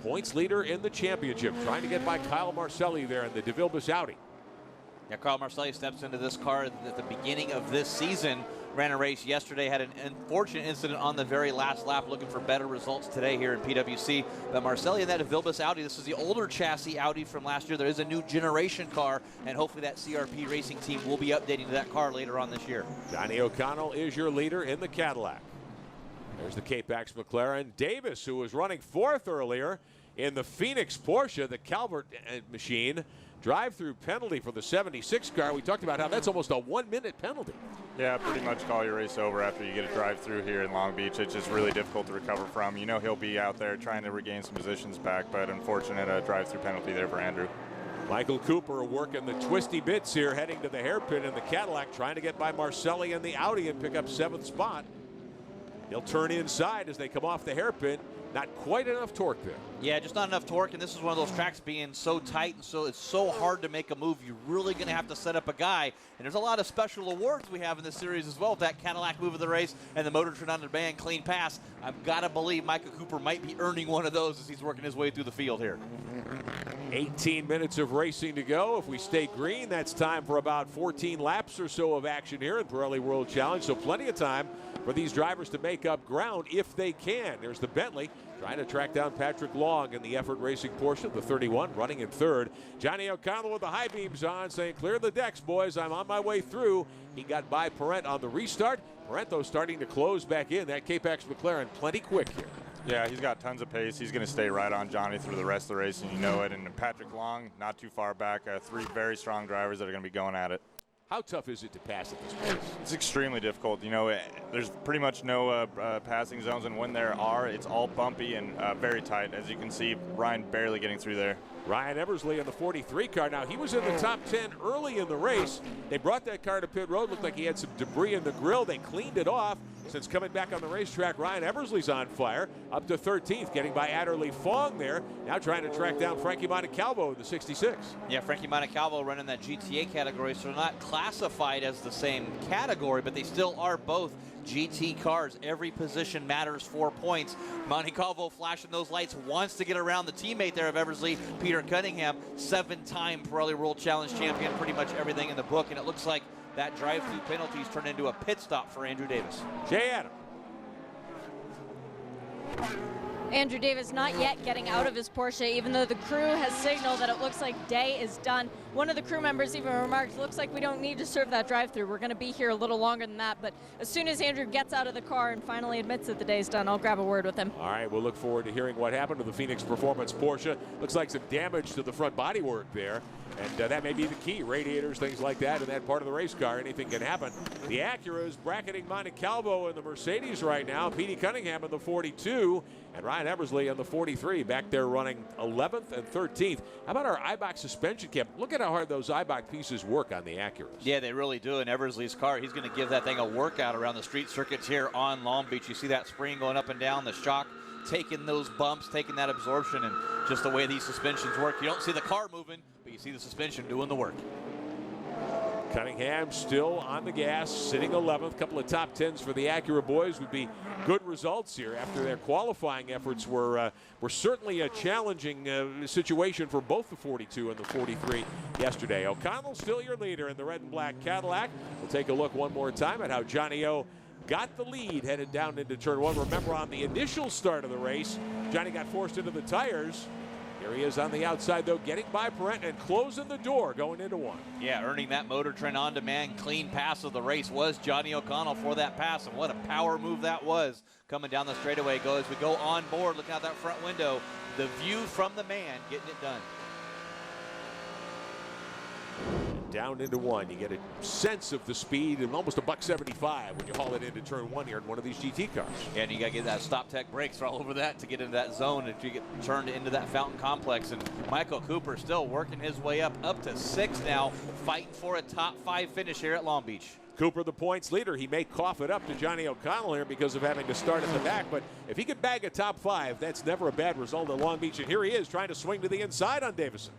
Speaker 1: Points leader in the championship, trying to get by Kyle Marcelli there in the DeVille Audi.
Speaker 2: Yeah, Kyle Marcelli steps into this car at the beginning of this season. Ran a race yesterday, had an unfortunate incident on the very last lap, looking for better results today here in PWC. But Marcelli in that DeVille Audi, this is the older chassis Audi from last year. There is a new generation car, and hopefully that CRP racing team will be updating to that car later on this year.
Speaker 1: Johnny O'Connell is your leader in the Cadillac. There's the K-Pax McLaren. Davis, who was running 4th earlier in the Phoenix Porsche, the Calvert machine. Drive-through penalty for the 76 car. We talked about how that's almost a 1-minute penalty.
Speaker 16: Yeah, pretty much call your race over after you get a drive-through here in Long Beach. It's just really difficult to recover from. You know he'll be out there trying to regain some positions back, but unfortunate drive-through penalty there for Andrew.
Speaker 1: Michael Cooper working the twisty bits here, heading to the hairpin in the Cadillac, trying to get by Marcelli in the Audi and pick up 7th spot. He'll turn inside as they come off the hairpin. Not quite enough torque there.
Speaker 2: Yeah, just not enough torque, and this is one of those tracks being so tight, and so it's so hard to make a move. You're really going to have to set up a guy, and there's a lot of special awards we have in this series as well with that Cadillac move of the race and the Motor Trend on demand clean pass. I've got to believe Michael Cooper might be earning one of those as he's working his way through the field here.
Speaker 1: 18 minutes of racing to go. If we stay green, that's time for about 14 laps or so of action here at Pirelli World Challenge, so plenty of time for these drivers to make up ground if they can. There's the Bentley trying to track down Patrick Long in the effort racing portion, the 31 running in 3rd. Johnny O'Connell with the high beams on, saying, clear the decks, boys. I'm on my way through. He got by Parent on the restart. Parent, though, starting to close back in. That K-Pax McLaren plenty quick here.
Speaker 16: Yeah, he's got tons of pace. He's going to stay right on Johnny through the rest of the race, and you know it. And Patrick Long, not too far back. 3 very strong drivers that are going to be going at it.
Speaker 1: How tough is it to pass at this pace?
Speaker 16: It's extremely difficult. You know, there's pretty much no passing zones, and when there are, it's all bumpy and very tight. As you can see, Ryan barely getting through there.
Speaker 1: Ryan Eversley in the 43 car. Now, he was in the top 10 early in the race. They brought that car to pit road. Looked like he had some debris in the grill. They cleaned it off. Since coming back on the racetrack, Ryan Eversley's on fire. Up to 13th, getting by Adderley Fong there. Now trying to track down Frankie Montecalvo in the 66.
Speaker 2: Yeah, Frankie Montecalvo running that GTA category, so they're not classified as the same category, but they still are both GT cars. Every position matters 4 points. Montecalvo flashing those lights, wants to get around the teammate there of Eversley, Peter Cunningham, 7-time Pirelli World Challenge champion, pretty much everything in the book, and it looks like that drive-through penalties turned into a pit stop for Andrew Davis.
Speaker 1: Jay Adam.
Speaker 7: Andrew Davis not yet getting out of his Porsche, even though the crew has signaled that it looks like day is done. One of the crew members even remarked, looks like we don't need to serve that drive-through. We're going to be here a little longer than that. But as soon as Andrew gets out of the car and finally admits that the day's done, I'll grab a word with him.
Speaker 1: All right, we'll look forward to hearing what happened to the Phoenix Performance Porsche. Looks like some damage to the front bodywork there. And that may be the key. Radiators, things like that in that part of the race car. Anything can happen. The Acura is bracketing Montecalvo in the Mercedes right now. Petey Cunningham in the 42. And Ryan Eversley in the 43. Back there running 11th and 13th. How about our Eibach suspension cap? Look at how hard those Eibach pieces work on the Acuras.
Speaker 2: Yeah, they really do. In Eversley's car, he's going to give that thing a workout around the street circuits here on Long Beach. You see that spring going up and down, the shock taking those bumps, taking that absorption, and just the way these suspensions work. You don't see the car moving, but you see the suspension doing the work.
Speaker 1: Cunningham still on the gas, sitting 11th. Couple of top 10s for the Acura boys would be good results here after their qualifying efforts were certainly a challenging situation for both the 42 and the 43 yesterday. O'Connell still your leader in the red and black Cadillac. We'll take a look one more time at how Johnny O got the lead headed down into turn 1. Remember, on the initial start of the race, Johnny got forced into the tires. Here he is on the outside, though, getting by Parent and closing the door going into 1.
Speaker 2: Yeah, earning that Motor Trend on-demand clean pass of the race was Johnny O'Connell for that pass, and what a power move that was. Coming down the straightaway as we go on board, looking out that front window, the view from the man getting it done.
Speaker 1: Down into 1, you get a sense of the speed and almost a $175 when you haul it into turn 1 here in one of these GT cars.
Speaker 2: Yeah, and you got to get that stop tech brakes all over that to get into that zone if you get turned into that fountain complex. And Michael Cooper still working his way up to 6 now, fighting for a top 5 finish here at Long Beach.
Speaker 1: Cooper, the points leader. He may cough it up to Johnny O'Connell here because of having to start at the back, but if he could bag a top 5, that's never a bad result at Long Beach. And here he is trying to swing to the inside on Davison.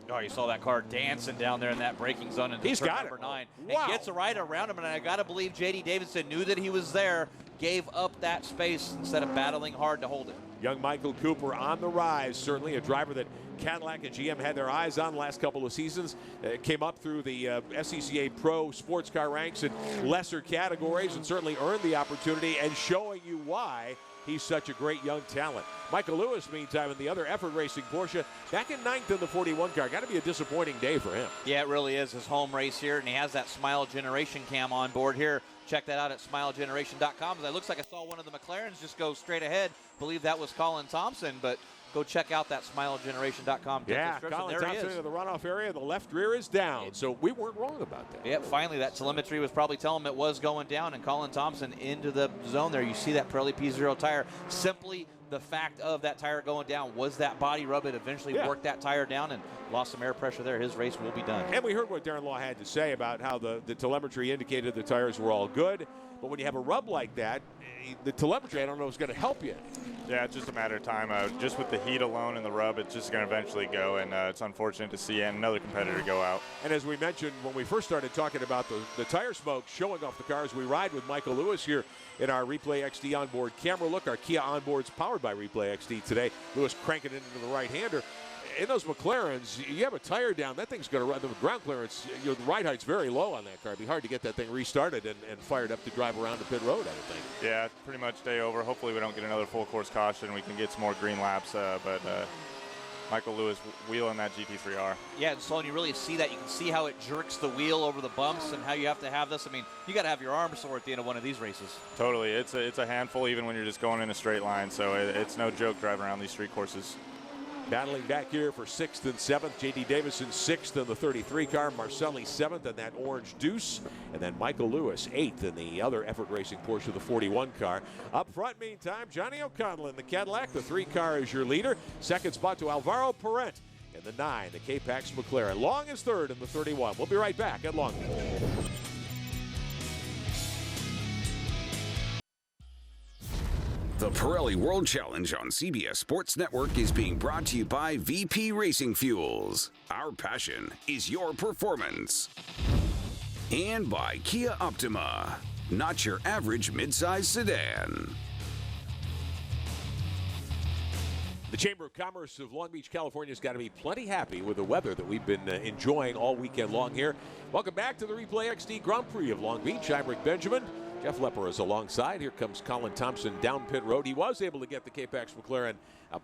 Speaker 2: Oh, you saw that car dancing down there in that braking zone into turn number 9.
Speaker 1: Wow.
Speaker 2: And gets right around him, and I got to believe J.D. Davidson knew that he was there, gave up that space instead of battling hard to hold it.
Speaker 1: Young Michael Cooper on the rise, certainly a driver that Cadillac and GM had their eyes on the last couple of seasons. Came up through the SCCA Pro sports car ranks in lesser categories and certainly earned the opportunity, and showing you why he's such a great young talent. Michael Lewis, meantime, in the other effort racing Porsche, back in 9th in the 41 car. Got to be a disappointing day for him.
Speaker 2: Yeah, it really is. His home race here, and he has that Smile Generation cam on board here. Check that out at smilegeneration.com. It looks like I saw one of the McLarens just go straight ahead. Believe that was Colin Thompson, but go check out that smilegeneration.com.
Speaker 1: Yeah, Colin Thompson into the runoff area. The left rear is down, so we weren't wrong about that.
Speaker 2: Yeah, finally that telemetry was probably telling him it was going down, and Colin Thompson into the zone there. You see that Pirelli P0 tire simply the fact of that tire going down was that body rub. It eventually worked that tire down and lost some air pressure there. His race will be done.
Speaker 1: And we heard what Darren Law had to say about how the telemetry indicated the tires were all good. But when you have a rub like that, the telemetry, I don't know, is going to help you.
Speaker 16: Yeah, it's just a matter of time. Just with the heat alone and the rub, it's just going to eventually go, and it's unfortunate to see another competitor go out.
Speaker 1: And as we mentioned when we first started talking about the tire smoke showing off the cars, we ride with Michael Lewis here in our Replay XD onboard camera look. Our Kia onboard's powered by Replay XD today. Lewis cranking it into the right-hander. In those McLarens, you have a tire down, that thing's going to run. The ground clearance, the ride height's very low on that car. It'd be hard to get that thing restarted and fired up to drive around the pit road, I would think.
Speaker 16: Yeah, pretty much day over. Hopefully we don't get another full course caution. We can get some more green laps, but Michael Lewis wheeling that GT3R.
Speaker 2: Yeah, and so you really see that. You can see how it jerks the wheel over the bumps and how you have to have this. I mean, you got to have your arm sore at the end of one of these races.
Speaker 16: Totally. It's a handful even when you're just going in a straight line, so it's no joke driving around these street courses.
Speaker 1: Battling back here for 6th and 7th. J.D. Davison 6th in the 33 car. Marcelli 7th in that orange Deuce. And then Michael Lewis 8th in the other Effort Racing Porsche, the 41 car. Up front, meantime, Johnny O'Connell in the Cadillac. The 3 car is your leader. Second spot to Alvaro Parent in the 9, the K-Pax McLaren. Long is 3rd in the 31. We'll be right back at Long Beach.
Speaker 4: The Pirelli World Challenge on CBS Sports Network is being brought to you by VP Racing Fuels. Our passion is your performance. And by Kia Optima, not your average midsize sedan.
Speaker 1: The Chamber of Commerce of Long Beach, California has got to be plenty happy with the weather that we've been enjoying all weekend long here. Welcome back to the Replay XD Grand Prix of Long Beach. I'm Rick Benjamin. Jeff Lepper is alongside. Here comes Colin Thompson down pit road. He was able to get the K-Pax McLaren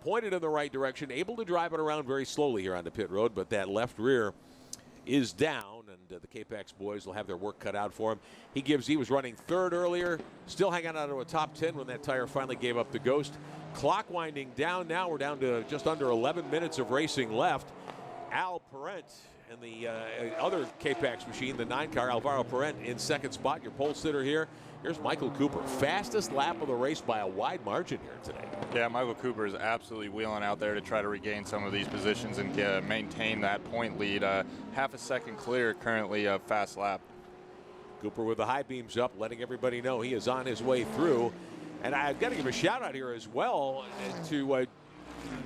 Speaker 1: pointed in the right direction, able to drive it around very slowly here on the pit road, but that left rear is down, and the K-Pax boys will have their work cut out for him. He was running 3rd earlier, still hanging out to a top 10 when that tire finally gave up the ghost. Clock winding down now. We're down to just under 11 minutes of racing left. Al Parent and the other K-Pax machine, the 9 car, Alvaro Parent in 2nd spot. Your pole sitter here. Here's Michael Cooper. Fastest lap of the race by a wide margin here today.
Speaker 16: Yeah, Michael Cooper is absolutely wheeling out there to try to regain some of these positions and maintain that point lead. Half a second clear currently of fast lap.
Speaker 1: Cooper with the high beams up, letting everybody know he is on his way through. And I've got to give a shout out here as well to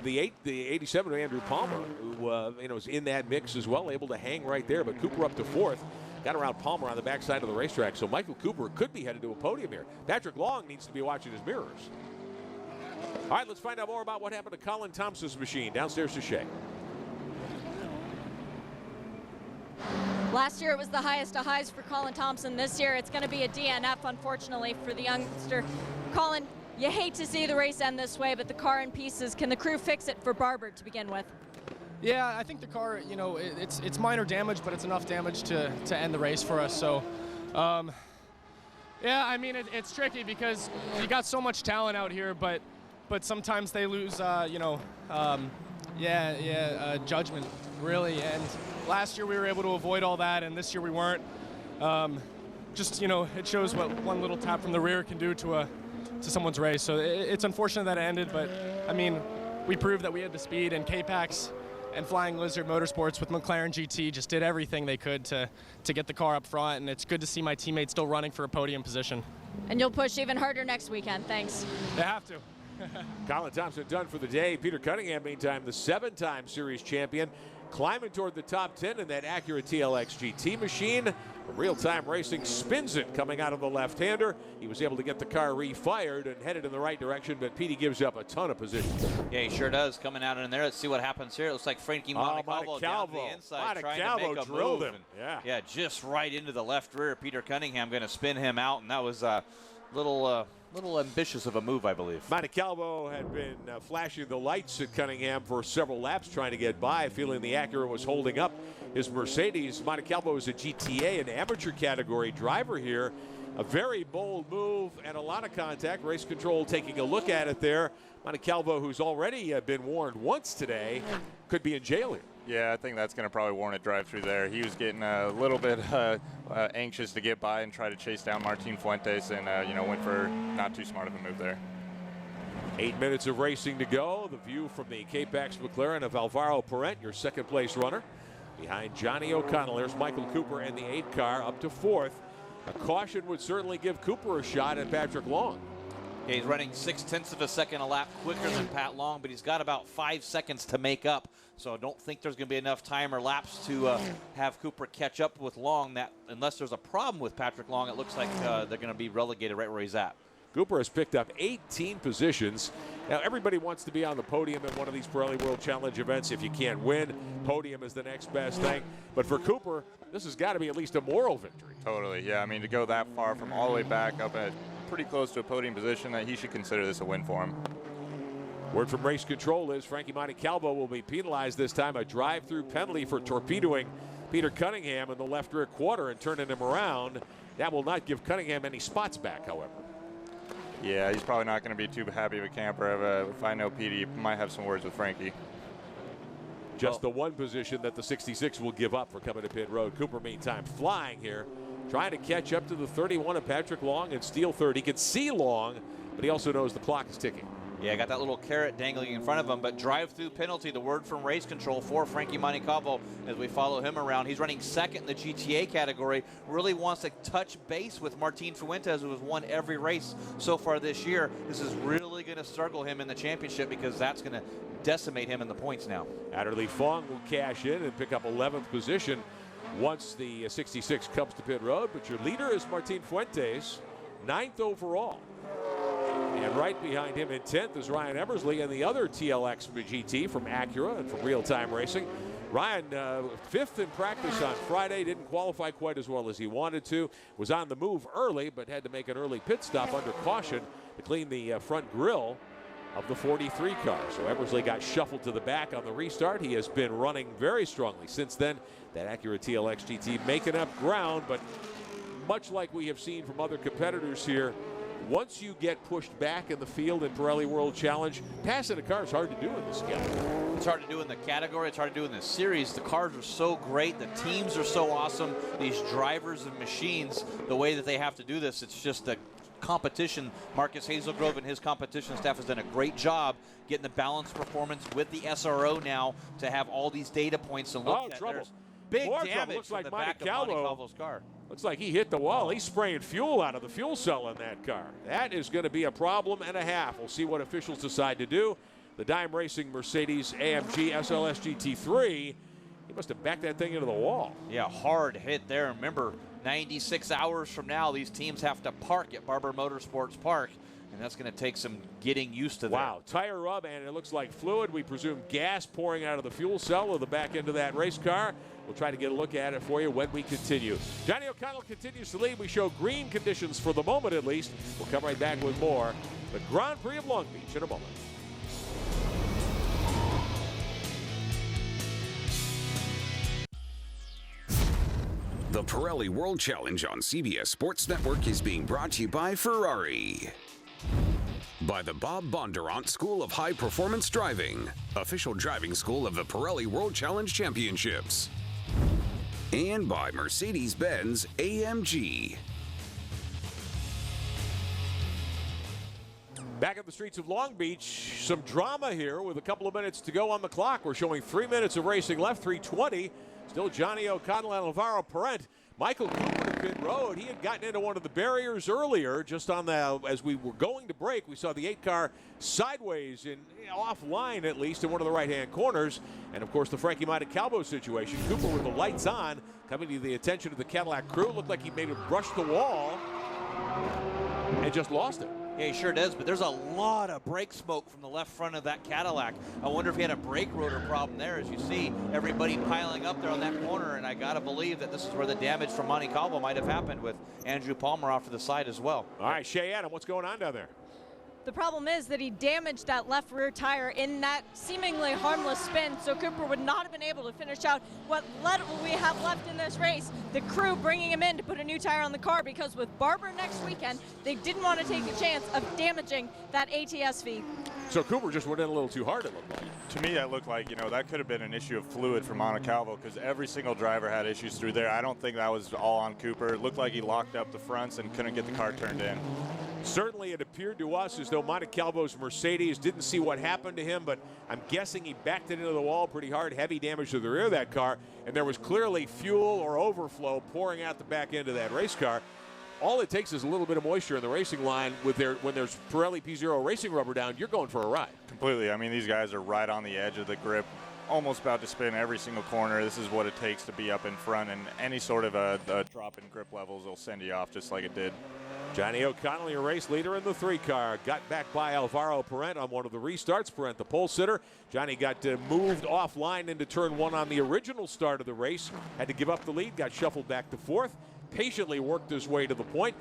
Speaker 1: the 87 of Andrew Palmer, who is in that mix as well, able to hang right there. But Cooper up to 4th. Got around Palmer on the backside of the racetrack, so Michael Cooper could be headed to a podium here. Patrick Long needs to be watching his mirrors. All right, let's find out more about what happened to Colin Thompson's machine. Downstairs to Shea.
Speaker 7: Last year it was the highest of highs for Colin Thompson. This year it's going to be a DNF, unfortunately, for the youngster. Colin, you hate to see the race end this way, but the car in pieces. Can the crew fix it for Barber to begin with?
Speaker 18: Yeah, I think the car, it's minor damage, but it's enough damage to end the race for us. So, yeah, I mean, it's tricky because you got so much talent out here, but sometimes they lose, judgment, really. And last year we were able to avoid all that, and this year we weren't. It shows what one little tap from the rear can do to someone's race. So it's unfortunate that it ended, but I mean, we proved that we had the speed, and K-Pax and Flying Lizard Motorsports with McLaren GT just did everything they could to get the car up front, and it's good to see my teammates still running for a podium position.
Speaker 7: And you'll push even harder next weekend. Thanks.
Speaker 18: They have to.
Speaker 1: Colin Thompson done for the day. Peter Cunningham, meantime, the 7-time series champion, climbing toward the top 10 in that Acura TLX GT machine. From real-time racing, spins it coming out of the left-hander. He was able to get the car refired and headed in the right direction, but Petey gives up a ton of position.
Speaker 2: Yeah, he sure does. Coming out in there. Let's see what happens here. It looks like Frankie Montecalvo down the inside trying to make a
Speaker 1: drilled
Speaker 2: move.
Speaker 1: him. Yeah.
Speaker 2: Yeah, just right into the left rear. Peter Cunningham going to spin him out, and that was a little ambitious of a move, I believe.
Speaker 1: Montecalvo had been flashing the lights at Cunningham for several laps trying to get by, feeling the Acura was holding up his Mercedes. Montecalvo is a GTA, an amateur category driver here. A very bold move and a lot of contact. Race control taking a look at it there. Montecalvo, who's already been warned once today, could be in jail here.
Speaker 16: Yeah, I think that's going to probably warrant a drive through there. He was getting a little bit anxious to get by and try to chase down Martin Fuentes, and went for not too smart of a move there.
Speaker 1: 8 minutes of racing to go. The view from the K-Pax McLaren of Alvaro Parent, your second place runner. Behind Johnny O'Connell, there's Michael Cooper and the 8 car up to 4th. A caution would certainly give Cooper a shot at Patrick Long.
Speaker 2: Yeah, he's running 0.6 of a second a lap quicker than Pat Long, but he's got about 5 seconds to make up. So I don't think there's going to be enough time or laps to have Cooper catch up with Long. That unless there's a problem with Patrick Long, it looks like they're going to be relegated right where he's at.
Speaker 1: Cooper has picked up 18 positions. Now, everybody wants to be on the podium at one of these Pirelli World Challenge events. If you can't win, podium is the next best thing. But for Cooper, this has got to be at least a moral victory.
Speaker 16: Totally, yeah. I mean, to go that far from all the way back up at pretty close to a podium position, that he should consider this a win for him.
Speaker 1: Word from race control is Frankie Montecalvo will be penalized this time. A drive-through penalty for torpedoing Peter Cunningham in the left rear quarter and turning him around. That will not give Cunningham any spots back, however.
Speaker 16: Yeah, he's probably not going to be too happy of a camper. If I know Petey, he might have some words with Frankie.
Speaker 1: Just the one position that the 66 will give up for coming to pit road. Cooper, meantime, flying here, trying to catch up to the 31 of Patrick Long and steal third. He can see Long, but he also knows the clock is ticking.
Speaker 2: Yeah, got that little carrot dangling in front of him, but drive-through penalty, the word from race control for Frankie Montecalvo as we follow him around. He's running second in the GTA category, really wants to touch base with Martin Fuentes, who has won every race so far this year. This is really going to struggle him in the championship because that's going to decimate him in the points now.
Speaker 1: Adderley Fong will cash in and pick up 11th position once the 66 comes to pit road, but your leader is Martin Fuentes, 9th overall. And right behind him in 10th is Ryan Eversley and the other TLX GT from Acura and from Real Time Racing. Ryan, 5th in practice on Friday, didn't qualify quite as well as he wanted to. Was on the move early, but had to make an early pit stop under caution to clean the front grille of the 43 car. So Eversley got shuffled to the back on the restart. He has been running very strongly since then. That Acura TLX GT making up ground, but much like we have seen from other competitors here, once you get pushed back in the field in Pirelli World Challenge, passing a car is hard to do in this guy.
Speaker 2: It's hard to do in the category. It's hard to do in the series. The cars are so great. The teams are so awesome. These drivers and machines, the way that they have to do this, it's just the competition. Marcus Hazelgrove and his competition staff has done a great job getting the balanced performance with the SRO now to have all these data points to look at.
Speaker 1: Trouble.
Speaker 2: There's big
Speaker 1: More
Speaker 2: damage
Speaker 1: trouble. Looks
Speaker 2: from
Speaker 1: like
Speaker 2: the back of Montecalvo's car.
Speaker 1: Looks like he hit the wall. He's spraying fuel out of the fuel cell in that car. That is going to be a problem and a half. We'll see what officials decide to do. The Dime Racing Mercedes AMG SLS GT3, he must have backed that thing into the wall.
Speaker 2: Yeah, hard hit there. Remember, 96 hours from now, these teams have to park at Barber Motorsports Park, and that's going to take some getting used to that.
Speaker 1: Wow, tire rub, and it looks like fluid. We presume gas pouring out of the fuel cell or the back end of that race car. We'll try to get a look at it for you when we continue. Johnny O'Connell continues to lead. We show green conditions for the moment at least. We'll come right back with more. The Grand Prix of Long Beach in a moment.
Speaker 4: The Pirelli World Challenge on CBS Sports Network is being brought to you by Ferrari. By the Bob Bondurant School of High Performance Driving, official driving school of the Pirelli World Challenge Championships. And by Mercedes-Benz AMG.
Speaker 1: Back at the streets of Long Beach, some drama here with a couple of minutes to go on the clock. We're showing 3 minutes of racing left, 3:20. Still Johnny O'Connell and Alvaro Parent. Michael Cooper to pit road. He had gotten into one of the barriers earlier, just on the, as we were going to break, we saw the 8 car sideways in offline at least in one of the right-hand corners. And of course the Frankie Montecalvo situation. Cooper with the lights on, coming to the attention of the Cadillac crew. Looked like he made him brush the wall and just lost it.
Speaker 2: Yeah, he sure does, but there's a lot of brake smoke from the left front of that Cadillac. I wonder if he had a brake rotor problem there. As you see, everybody piling up there on that corner, and I got to believe that this is where the damage from Montecalvo might have happened with Andrew Palmer off to the side as well.
Speaker 1: All right, Shay Adam, what's going on down there?
Speaker 7: The problem is that he damaged that left rear tire in that seemingly harmless spin, so Cooper would not have been able to finish out what we have left in this race. The crew bringing him in to put a new tire on the car because with Barber next weekend, they didn't want to take the chance of damaging that ATSV.
Speaker 1: So Cooper just went in a little too hard, it looked like.
Speaker 16: To me, that looked like, that could have been an issue of fluid for Montecalvo because every single driver had issues through there. I don't think that was all on Cooper. It looked like he locked up the fronts and couldn't get the car turned in.
Speaker 1: Certainly it appeared to us as though Monte Calvo's Mercedes didn't see what happened to him, but I'm guessing he backed it into the wall pretty hard, heavy damage to the rear of that car, and there was clearly fuel or overflow pouring out the back end of that race car. All it takes is a little bit of moisture in the racing line when there's Pirelli P0 racing rubber down, you're going for a ride.
Speaker 16: Completely. I mean, these guys are right on the edge of the grip, almost about to spin every single corner. This is what it takes to be up in front, and any sort of a drop in grip levels will send you off just like it did.
Speaker 1: Johnny O'Connell, your race leader in the 3 car, got back by Alvaro Parent on one of the restarts. Parent, the pole sitter. Johnny got moved offline into turn 1 on the original start of the race. Had to give up the lead, got shuffled back to 4th. Patiently worked his way to the point.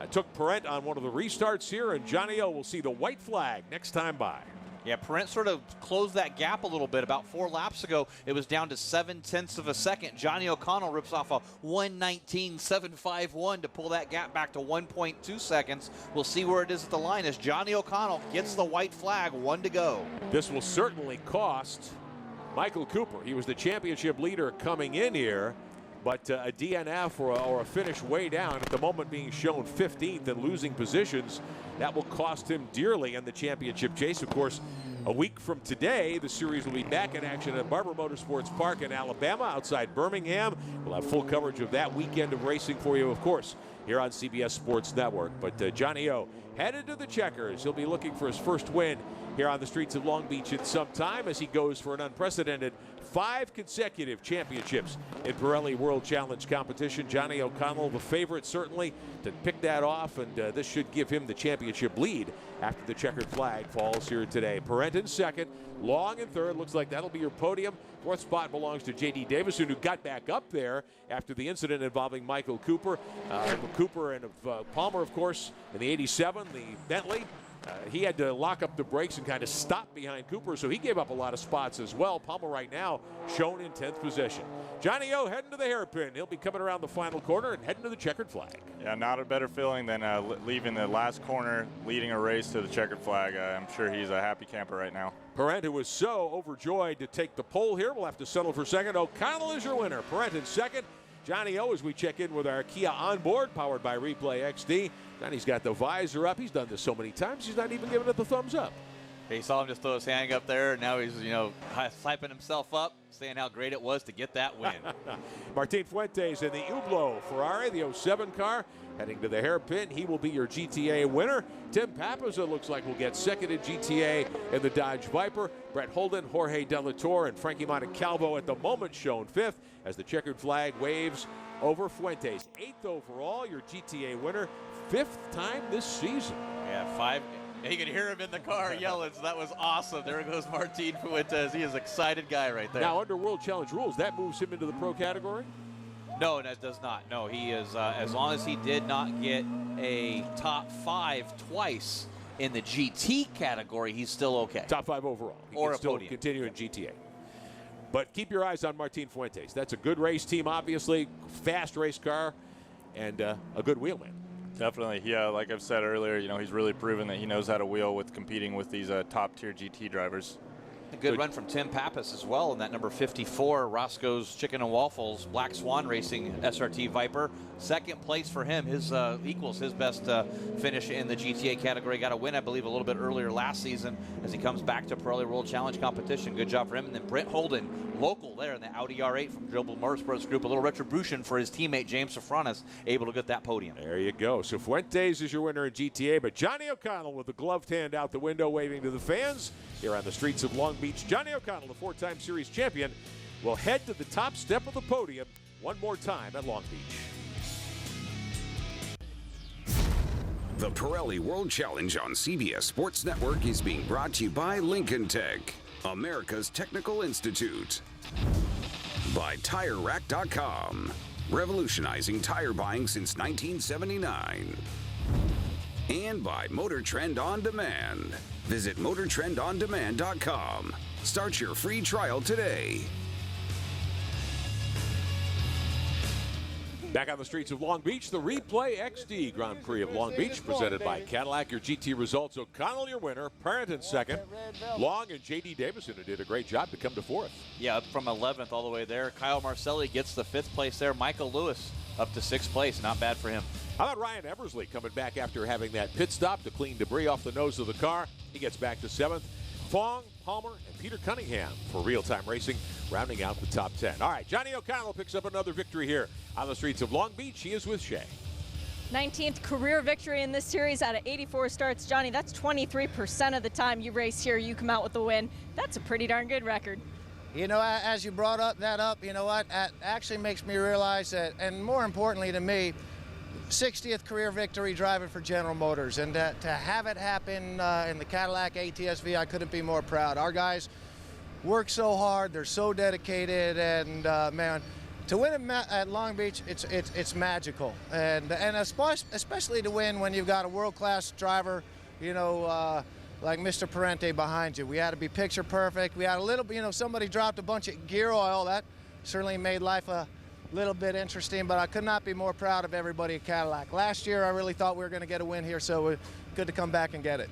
Speaker 1: Took Parent on one of the restarts here, and Johnny O will see the white flag next time by.
Speaker 2: Yeah, Parent sort of closed that gap a little bit. About 4 laps ago, it was down to 0.7 of a second. Johnny O'Connell rips off a 1:19.751 to pull that gap back to 1.2 seconds. We'll see where it is at the line as Johnny O'Connell gets the white flag, 1 to go.
Speaker 1: This will certainly cost Michael Cooper. He was the championship leader coming in here, but a DNF or a finish way down, at the moment being shown 15th and losing positions, that will cost him dearly in the championship chase. Of course, a week from today, the series will be back in action at Barber Motorsports Park in Alabama outside Birmingham. We'll have full coverage of that weekend of racing for you, of course, here on CBS Sports Network. But Johnny O headed to the checkers. He'll be looking for his first win here on the streets of Long Beach in some time as he goes for an unprecedented 5 consecutive championships in Pirelli World Challenge competition. Johnny O'Connell, the favorite, certainly, to pick that off, and this should give him the championship lead after the checkered flag falls here today. Parent in second, Long in third. Looks like that'll be your podium. 4th spot belongs to J.D. Davison, who got back up there after the incident involving Michael Cooper. Cooper and Palmer, of course, in the 87, the Bentley. He had to lock up the brakes and kind of stop behind Cooper, so he gave up a lot of spots as well. Palmer right now shown in 10th position. Johnny O heading to the hairpin. He'll be coming around the final corner and heading to the checkered flag.
Speaker 16: Yeah, not a better feeling than leaving the last corner, leading a race to the checkered flag. I'm sure he's a happy camper right now.
Speaker 1: Parent, who was so overjoyed to take the pole here, will have to settle for second. O'Connell is your winner. Parent in second. Johnny O, as we check in with our Kia Onboard, powered by Replay XD. Johnny's got the visor up. He's done this so many times, he's not even giving it the thumbs up.
Speaker 2: You saw him just throw his hand up there, and now he's, hyping himself up, saying how great it was to get that win.
Speaker 1: Martin Fuentes in the Hublot Ferrari, the 07 car, heading to the hairpin. He will be your GTA winner. Tim Pappas, it looks like, will get second in GTA in the Dodge Viper. Brett Holden, Jorge Delator, and Frankie Montecalvo at the moment shown 5th as the checkered flag waves over Fuentes. 8th overall, your GTA winner, 5th time this season.
Speaker 2: Yeah, 5. You can hear him in the car yelling, so that was awesome. There goes Martin Fuentes. He is an excited guy right there.
Speaker 1: Now, under World Challenge rules, that moves him into the pro category?
Speaker 2: No, that does not. No, he is, as long as he did not get a top 5 twice in the GT category, he's still okay.
Speaker 1: Top 5 overall. He
Speaker 2: or
Speaker 1: can
Speaker 2: a
Speaker 1: still
Speaker 2: podium.
Speaker 1: continue in GTA. But keep your eyes on Martin Fuentes. That's a good race team, obviously. Fast race car and a good wheelman.
Speaker 16: Definitely. Yeah, like I've said earlier, he's really proven that he knows how to wheel with competing with these top-tier GT drivers.
Speaker 2: A good run from Tim Pappas as well in that number 54 Roscoe's Chicken and Waffles Black Swan Racing SRT Viper. Second place for him. His equals his best finish in the GTA category. Got a win, I believe, a little bit earlier last season as he comes back to Pirelli World Challenge competition. Good job for him. And then Brent Holden, local there in the Audi R8 from Global Motorsports Group. A little retribution for his teammate James Safranis, able to get that podium.
Speaker 1: There you go. So Fuentes is your winner in GTA, but Johnny O'Connell with the gloved hand out the window waving to the fans here on the streets of Long Beach. Johnny O'Connell, the 4-time series champion, will head to the top step of the podium one more time at Long Beach.
Speaker 4: The Pirelli World Challenge on CBS Sports Network is being brought to you by Lincoln Tech, America's Technical Institute. By TireRack.com, revolutionizing tire buying since 1979. And by Motor Trend On Demand. Visit MotorTrendOnDemand.com. Start your free trial today.
Speaker 1: Back on the streets of Long Beach, the Replay XD Grand Prix of Long Beach, presented by Cadillac. Your GT results: O'Connell, your winner, Parent in second, Long and J.D. Davison, who did a great job to come to 4th.
Speaker 2: Yeah, up from 11th all the way there. Kyle Marcelli gets the 5th place there. Michael Lewis up to 6th place. Not bad for him.
Speaker 1: How about Ryan Eversley coming back after having that pit stop to clean debris off the nose of the car? He gets back to 7th. Fong, Palmer, and Peter Cunningham for real-time racing, rounding out the top 10. All right, Johnny O'Connell picks up another victory here on the streets of Long Beach. He is with Shea.
Speaker 7: 19th career victory in this series out of 84 starts. Johnny, that's 23% of the time you race here, you come out with the win. That's a pretty darn good record.
Speaker 5: You know, as you brought that up, you know what, it actually makes me realize that, and more importantly to me, 60th career victory driving for General Motors, and to have it happen in the Cadillac ATS-V, I couldn't be more proud. Our guys work so hard, they're so dedicated, and man, to win at Long Beach, it's magical, and especially to win when you've got a world-class driver, you know, like Mr. Parente behind you. We had to be picture perfect. We had a little, you know, somebody dropped a bunch of gear oil. That certainly made life a little bit interesting, but I could not be more proud of everybody at Cadillac. Last year, I really thought we were going to get a win here, so it's good to come back and get it.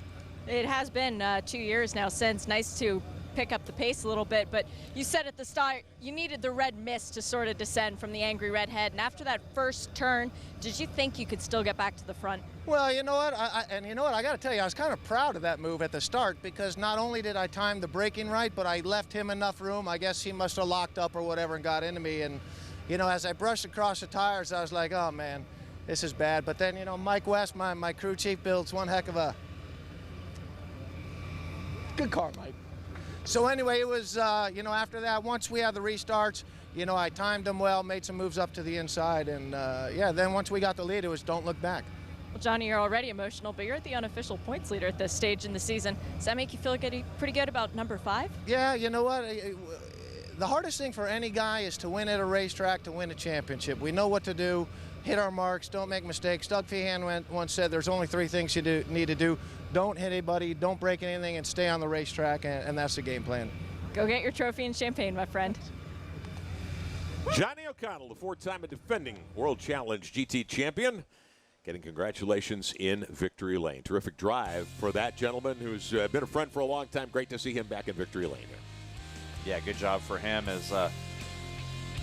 Speaker 7: It has been 2 years now since. Nice to pick up the pace a little bit, but you said at the start you needed the red mist to sort of descend from the angry redhead, and after that first turn, did you think you could still get back to the front?
Speaker 5: Well, you know what, I got to tell you, I was kind of proud of that move at the start, because not only did I time the braking right, but I left him enough room. I guess he must have locked up or whatever and got into me, and you know, as I brushed across the tires, I was like, oh man, this is bad. But then, you know, Mike West, my crew chief, builds one heck of a good car, Mike. So anyway, it was, you know, after that, once we had the restarts, you know, I timed them well, made some moves up to the inside, and yeah, then once we got the lead, it was don't look back.
Speaker 7: Well, Johnny, you're already emotional, but you're the unofficial points leader at this stage in the season. Does that make you feel pretty good about number 5?
Speaker 5: Yeah, you know what? The hardest thing for any guy is to win at a racetrack, to win a championship. We know what to do, hit our marks, don't make mistakes. Doug Feehan once said there's only 3 things you need to do. Don't hit anybody, don't break anything, and stay on the racetrack, and that's the game plan.
Speaker 7: Go get your trophy and champagne, my friend.
Speaker 1: Johnny O'Connell, the 4-time defending World Challenge GT champion, getting congratulations in victory lane. Terrific drive for that gentleman who's been a friend for a long time. Great to see him back in victory lane here.
Speaker 2: Yeah, good job for him. As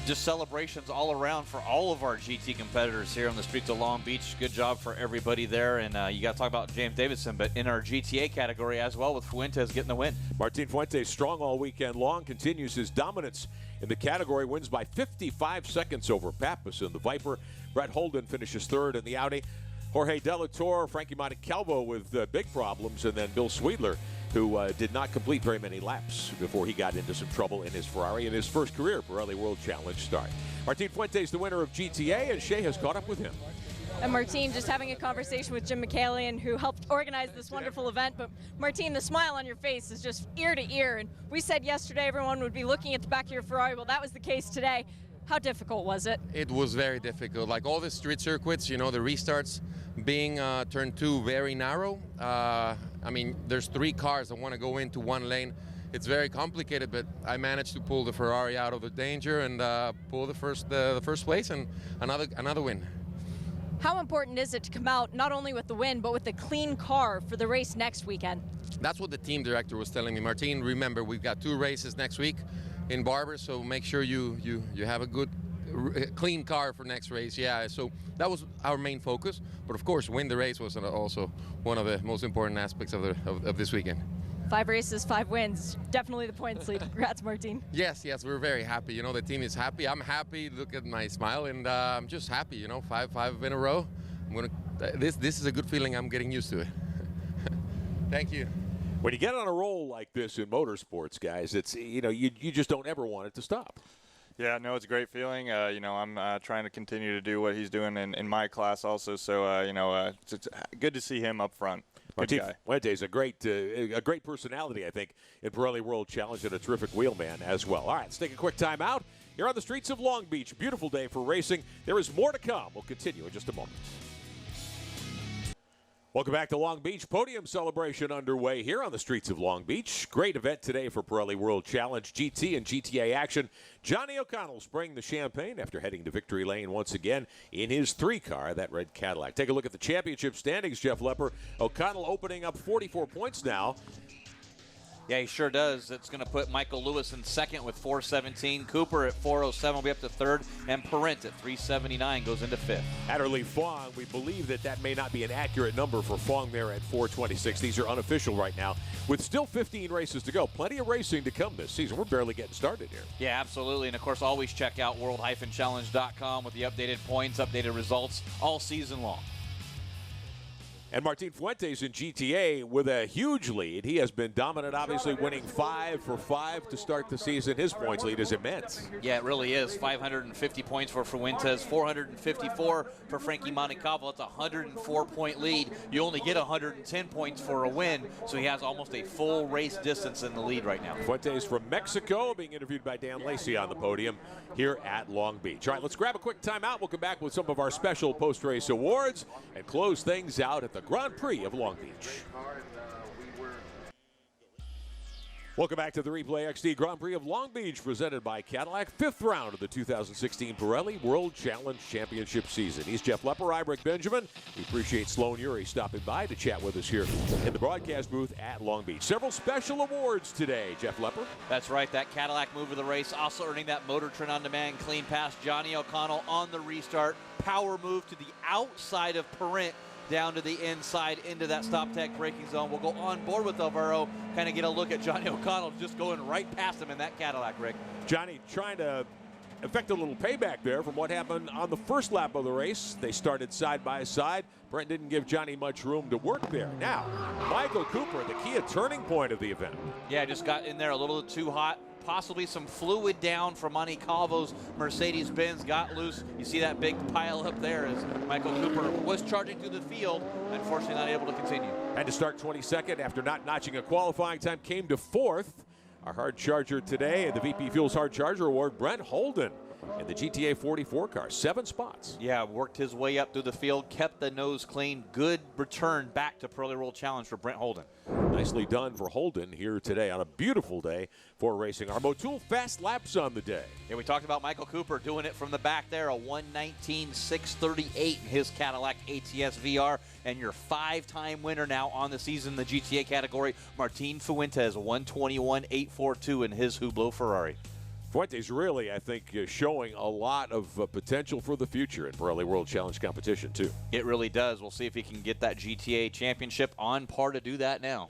Speaker 2: just celebrations all around for all of our GT competitors here on the streets of Long Beach. Good job for everybody there. And you got to talk about James Davidson, but in our GTA category as well, with Fuentes getting the win.
Speaker 1: Martin Fuentes, strong all weekend long, continues his dominance in the category, wins by 55 seconds over Pappas in the Viper. Brett Holden finishes 3rd in the Audi. Jorge Delator, Frankie Montecalvo with big problems, and then Bill Sweedler, who did not complete very many laps before he got into some trouble in his Ferrari in his first career Pirelli World Challenge start. Martin Fuentes, the winner of GTA, and Shea has caught up with him.
Speaker 7: And Martin, just having a conversation with Jim McCallion, who helped organize this wonderful event. But Martin, the smile on your face is just ear to ear. And we said yesterday everyone would be looking at the back of your Ferrari. Well, that was the case today. How difficult was it?
Speaker 10: It was very difficult. Like all the street circuits, you know, the restarts being turn 2 very narrow. I mean, there's 3 cars that want to go into one lane. It's very complicated, but I managed to pull the Ferrari out of the danger and pull the first place and another win.
Speaker 7: How important is it to come out not only with the win, but with a clean car for the race next weekend?
Speaker 10: That's what the team director was telling me. Martin, remember, we've got 2 races next week in Barber, so make sure you have a good clean car for next race. Yeah, so that was our main focus, but of course win the race was also one of the most important aspects of this weekend.
Speaker 7: 5 races, 5 wins, definitely the points lead. Congrats, Martin.
Speaker 10: Yes, we're very happy. You know, the team is happy. I'm happy. Look at my smile, and I'm just happy. You know, five in a row. This is a good feeling. I'm getting used to it. Thank you.
Speaker 1: When you get on a roll like this in motorsports, guys, it's, you know, you just don't ever want it to stop.
Speaker 16: Yeah, no, it's a great feeling. You know, I'm trying to continue to do what he's doing in my class also. So, you know, it's good to see him up front. Good guy.
Speaker 1: Fuentes, a great personality, I think, in Pirelli World Challenge, and a terrific wheelman as well. All right, let's take a quick time out here on the streets of Long Beach. Beautiful day for racing. There is more to come. We'll continue in just a moment. Welcome back to Long Beach. Podium celebration underway here on the streets of Long Beach. Great event today for Pirelli World Challenge GT and GTA action. Johnny O'Connell spraying the champagne after heading to victory lane once again in his 3-car, that red Cadillac. Take a look at the championship standings, Jeff Lepper. O'Connell opening up 44 points now.
Speaker 2: Yeah, he sure does. It's going to put Michael Lewis in second with 417. Cooper at 407 will be up to third. And Parent at 379 goes into fifth.
Speaker 1: Adderley Fong, we believe that may not be an accurate number for Fong there at 426. These are unofficial right now. With still 15 races to go. Plenty of racing to come this season. We're barely getting started here.
Speaker 2: Yeah, absolutely. And, of course, always check out world-challenge.com with the updated points, updated results all season long.
Speaker 1: And Martin Fuentes in GTA with a huge lead. He has been dominant, obviously winning 5 for 5 to start the season. His points lead is immense.
Speaker 2: Yeah, it really is. 550 points for Fuentes, 454 for Frankie Montecalvo. That's a 104-point lead. You only get 110 points for a win, so he has almost a full race distance in the lead right now.
Speaker 1: Fuentes from Mexico being interviewed by Dan Lacey on the podium here at Long Beach. All right, let's grab a quick timeout. We'll come back with some of our special post-race awards and close things out at the Grand Prix of Long Beach. Welcome back to the Replay XD Grand Prix of Long Beach, presented by Cadillac. 5th round of the 2016 Pirelli World Challenge Championship season. He's Jeff Lepper, Ibrick Benjamin. We appreciate Sloan Uri stopping by to chat with us here in the broadcast booth at Long Beach. Several special awards today, Jeff Lepper.
Speaker 2: That's right, that Cadillac move of the race, also earning that Motor Trend On Demand clean pass. Johnny O'Connell on the restart. Power move to the outside of Parent, down to the inside into that stop tech braking zone. We'll go on board with Alvaro, kind of get a look at Johnny O'Connell just going right past him in that Cadillac, Rick.
Speaker 1: Johnny trying to effect a little payback there from what happened on the first lap of the race. They started side by side. Brent didn't give Johnny much room to work there. Now, Michael Cooper, the key turning point of the event.
Speaker 2: Yeah, just got in there a little too hot. Possibly some fluid down from Montecalvo's Mercedes-Benz got loose. You see that big pile up there as Michael Cooper was charging through the field. Unfortunately, not able to continue.
Speaker 1: Had to start 22nd after not notching a qualifying time. Came to 4th. Our hard charger today, the VP Fuels Hard Charger Award, Brent Holden in the GTA 44 car. 7 spots.
Speaker 2: Yeah, worked his way up through the field, kept the nose clean. Good return back to Pirelli World Challenge for Brent Holden.
Speaker 1: Nicely done for Holden here today on a beautiful day for racing. Our Motul fast laps on the day.
Speaker 2: Yeah, we talked about Michael Cooper doing it from the back there, a 1:19.638 in his Cadillac ATS VR, and your 5-time winner now on the season in the GTA category, Martin Fuentes, 1:21.842 in his Hublot Ferrari.
Speaker 1: Fuentes really, I think, showing a lot of potential for the future in Pirelli World Challenge competition, too.
Speaker 2: It really does. We'll see if he can get that GTA championship on par to do that now.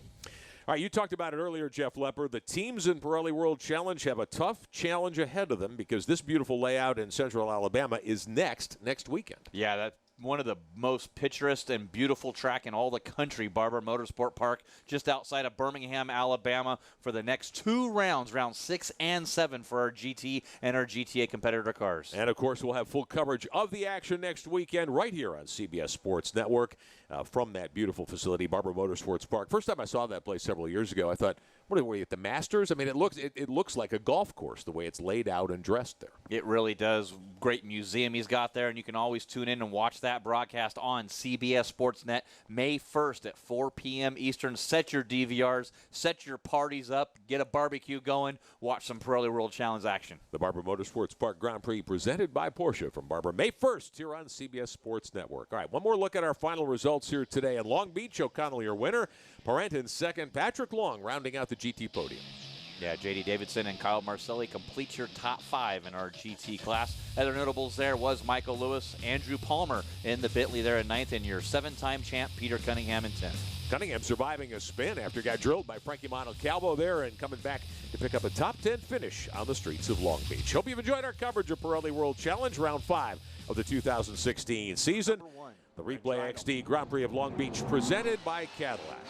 Speaker 1: All right, you talked about it earlier, Jeff Lepper. The teams in Pirelli World Challenge have a tough challenge ahead of them because this beautiful layout in central Alabama is next weekend.
Speaker 2: Yeah, that's one of the most picturesque and beautiful track in all the country, Barber Motorsport Park, just outside of Birmingham, Alabama, for the next 2 rounds, rounds 6 and 7 for our GT and our GTA competitor cars.
Speaker 1: And, of course, we'll have full coverage of the action next weekend right here on CBS Sports Network from that beautiful facility, Barber Motorsports Park. First time I saw that place several years ago, I thought, what are we at the Masters? I mean, it looks like a golf course the way it's laid out and dressed there.
Speaker 2: It really does. Great museum he's got there, and you can always tune in and watch that broadcast on CBS Sports Net May 1st at 4 p.m. Eastern. Set your DVRs, set your parties up, get a barbecue going, watch some Pirelli World Challenge action.
Speaker 1: The Barber Motorsports Park Grand Prix presented by Porsche from Barber, May 1st here on CBS Sports Network. All right, one more look at our final results here today. In Long Beach, O'Connell your winner. Parent in second. Patrick Long rounding out the GT podium.
Speaker 2: Yeah, J.D. Davidson and Kyle Marcelli complete your top 5 in our GT class. Other notables there was Michael Lewis, Andrew Palmer in the Bentley there in 9th, and your 7-time champ Peter Cunningham in 10th.
Speaker 1: Cunningham surviving a spin after he got drilled by Frankie Montecalvo there and coming back to pick up a top 10 finish on the streets of Long Beach. Hope you've enjoyed our coverage of Pirelli World Challenge, round 5 of the 2016 season. The Replay XD Grand Prix of Long Beach presented by Cadillac.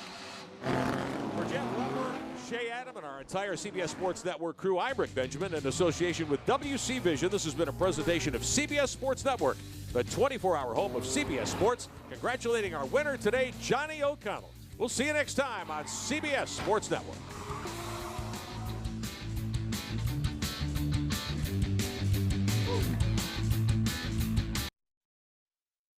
Speaker 1: For Jeff Lepper, Shea Adam, and our entire CBS Sports Network crew, I'm Rick Benjamin, in association with WC Vision. This has been a presentation of CBS Sports Network, the 24-hour home of CBS Sports. Congratulating our winner today, Johnny O'Connell. We'll see you next time on CBS Sports Network.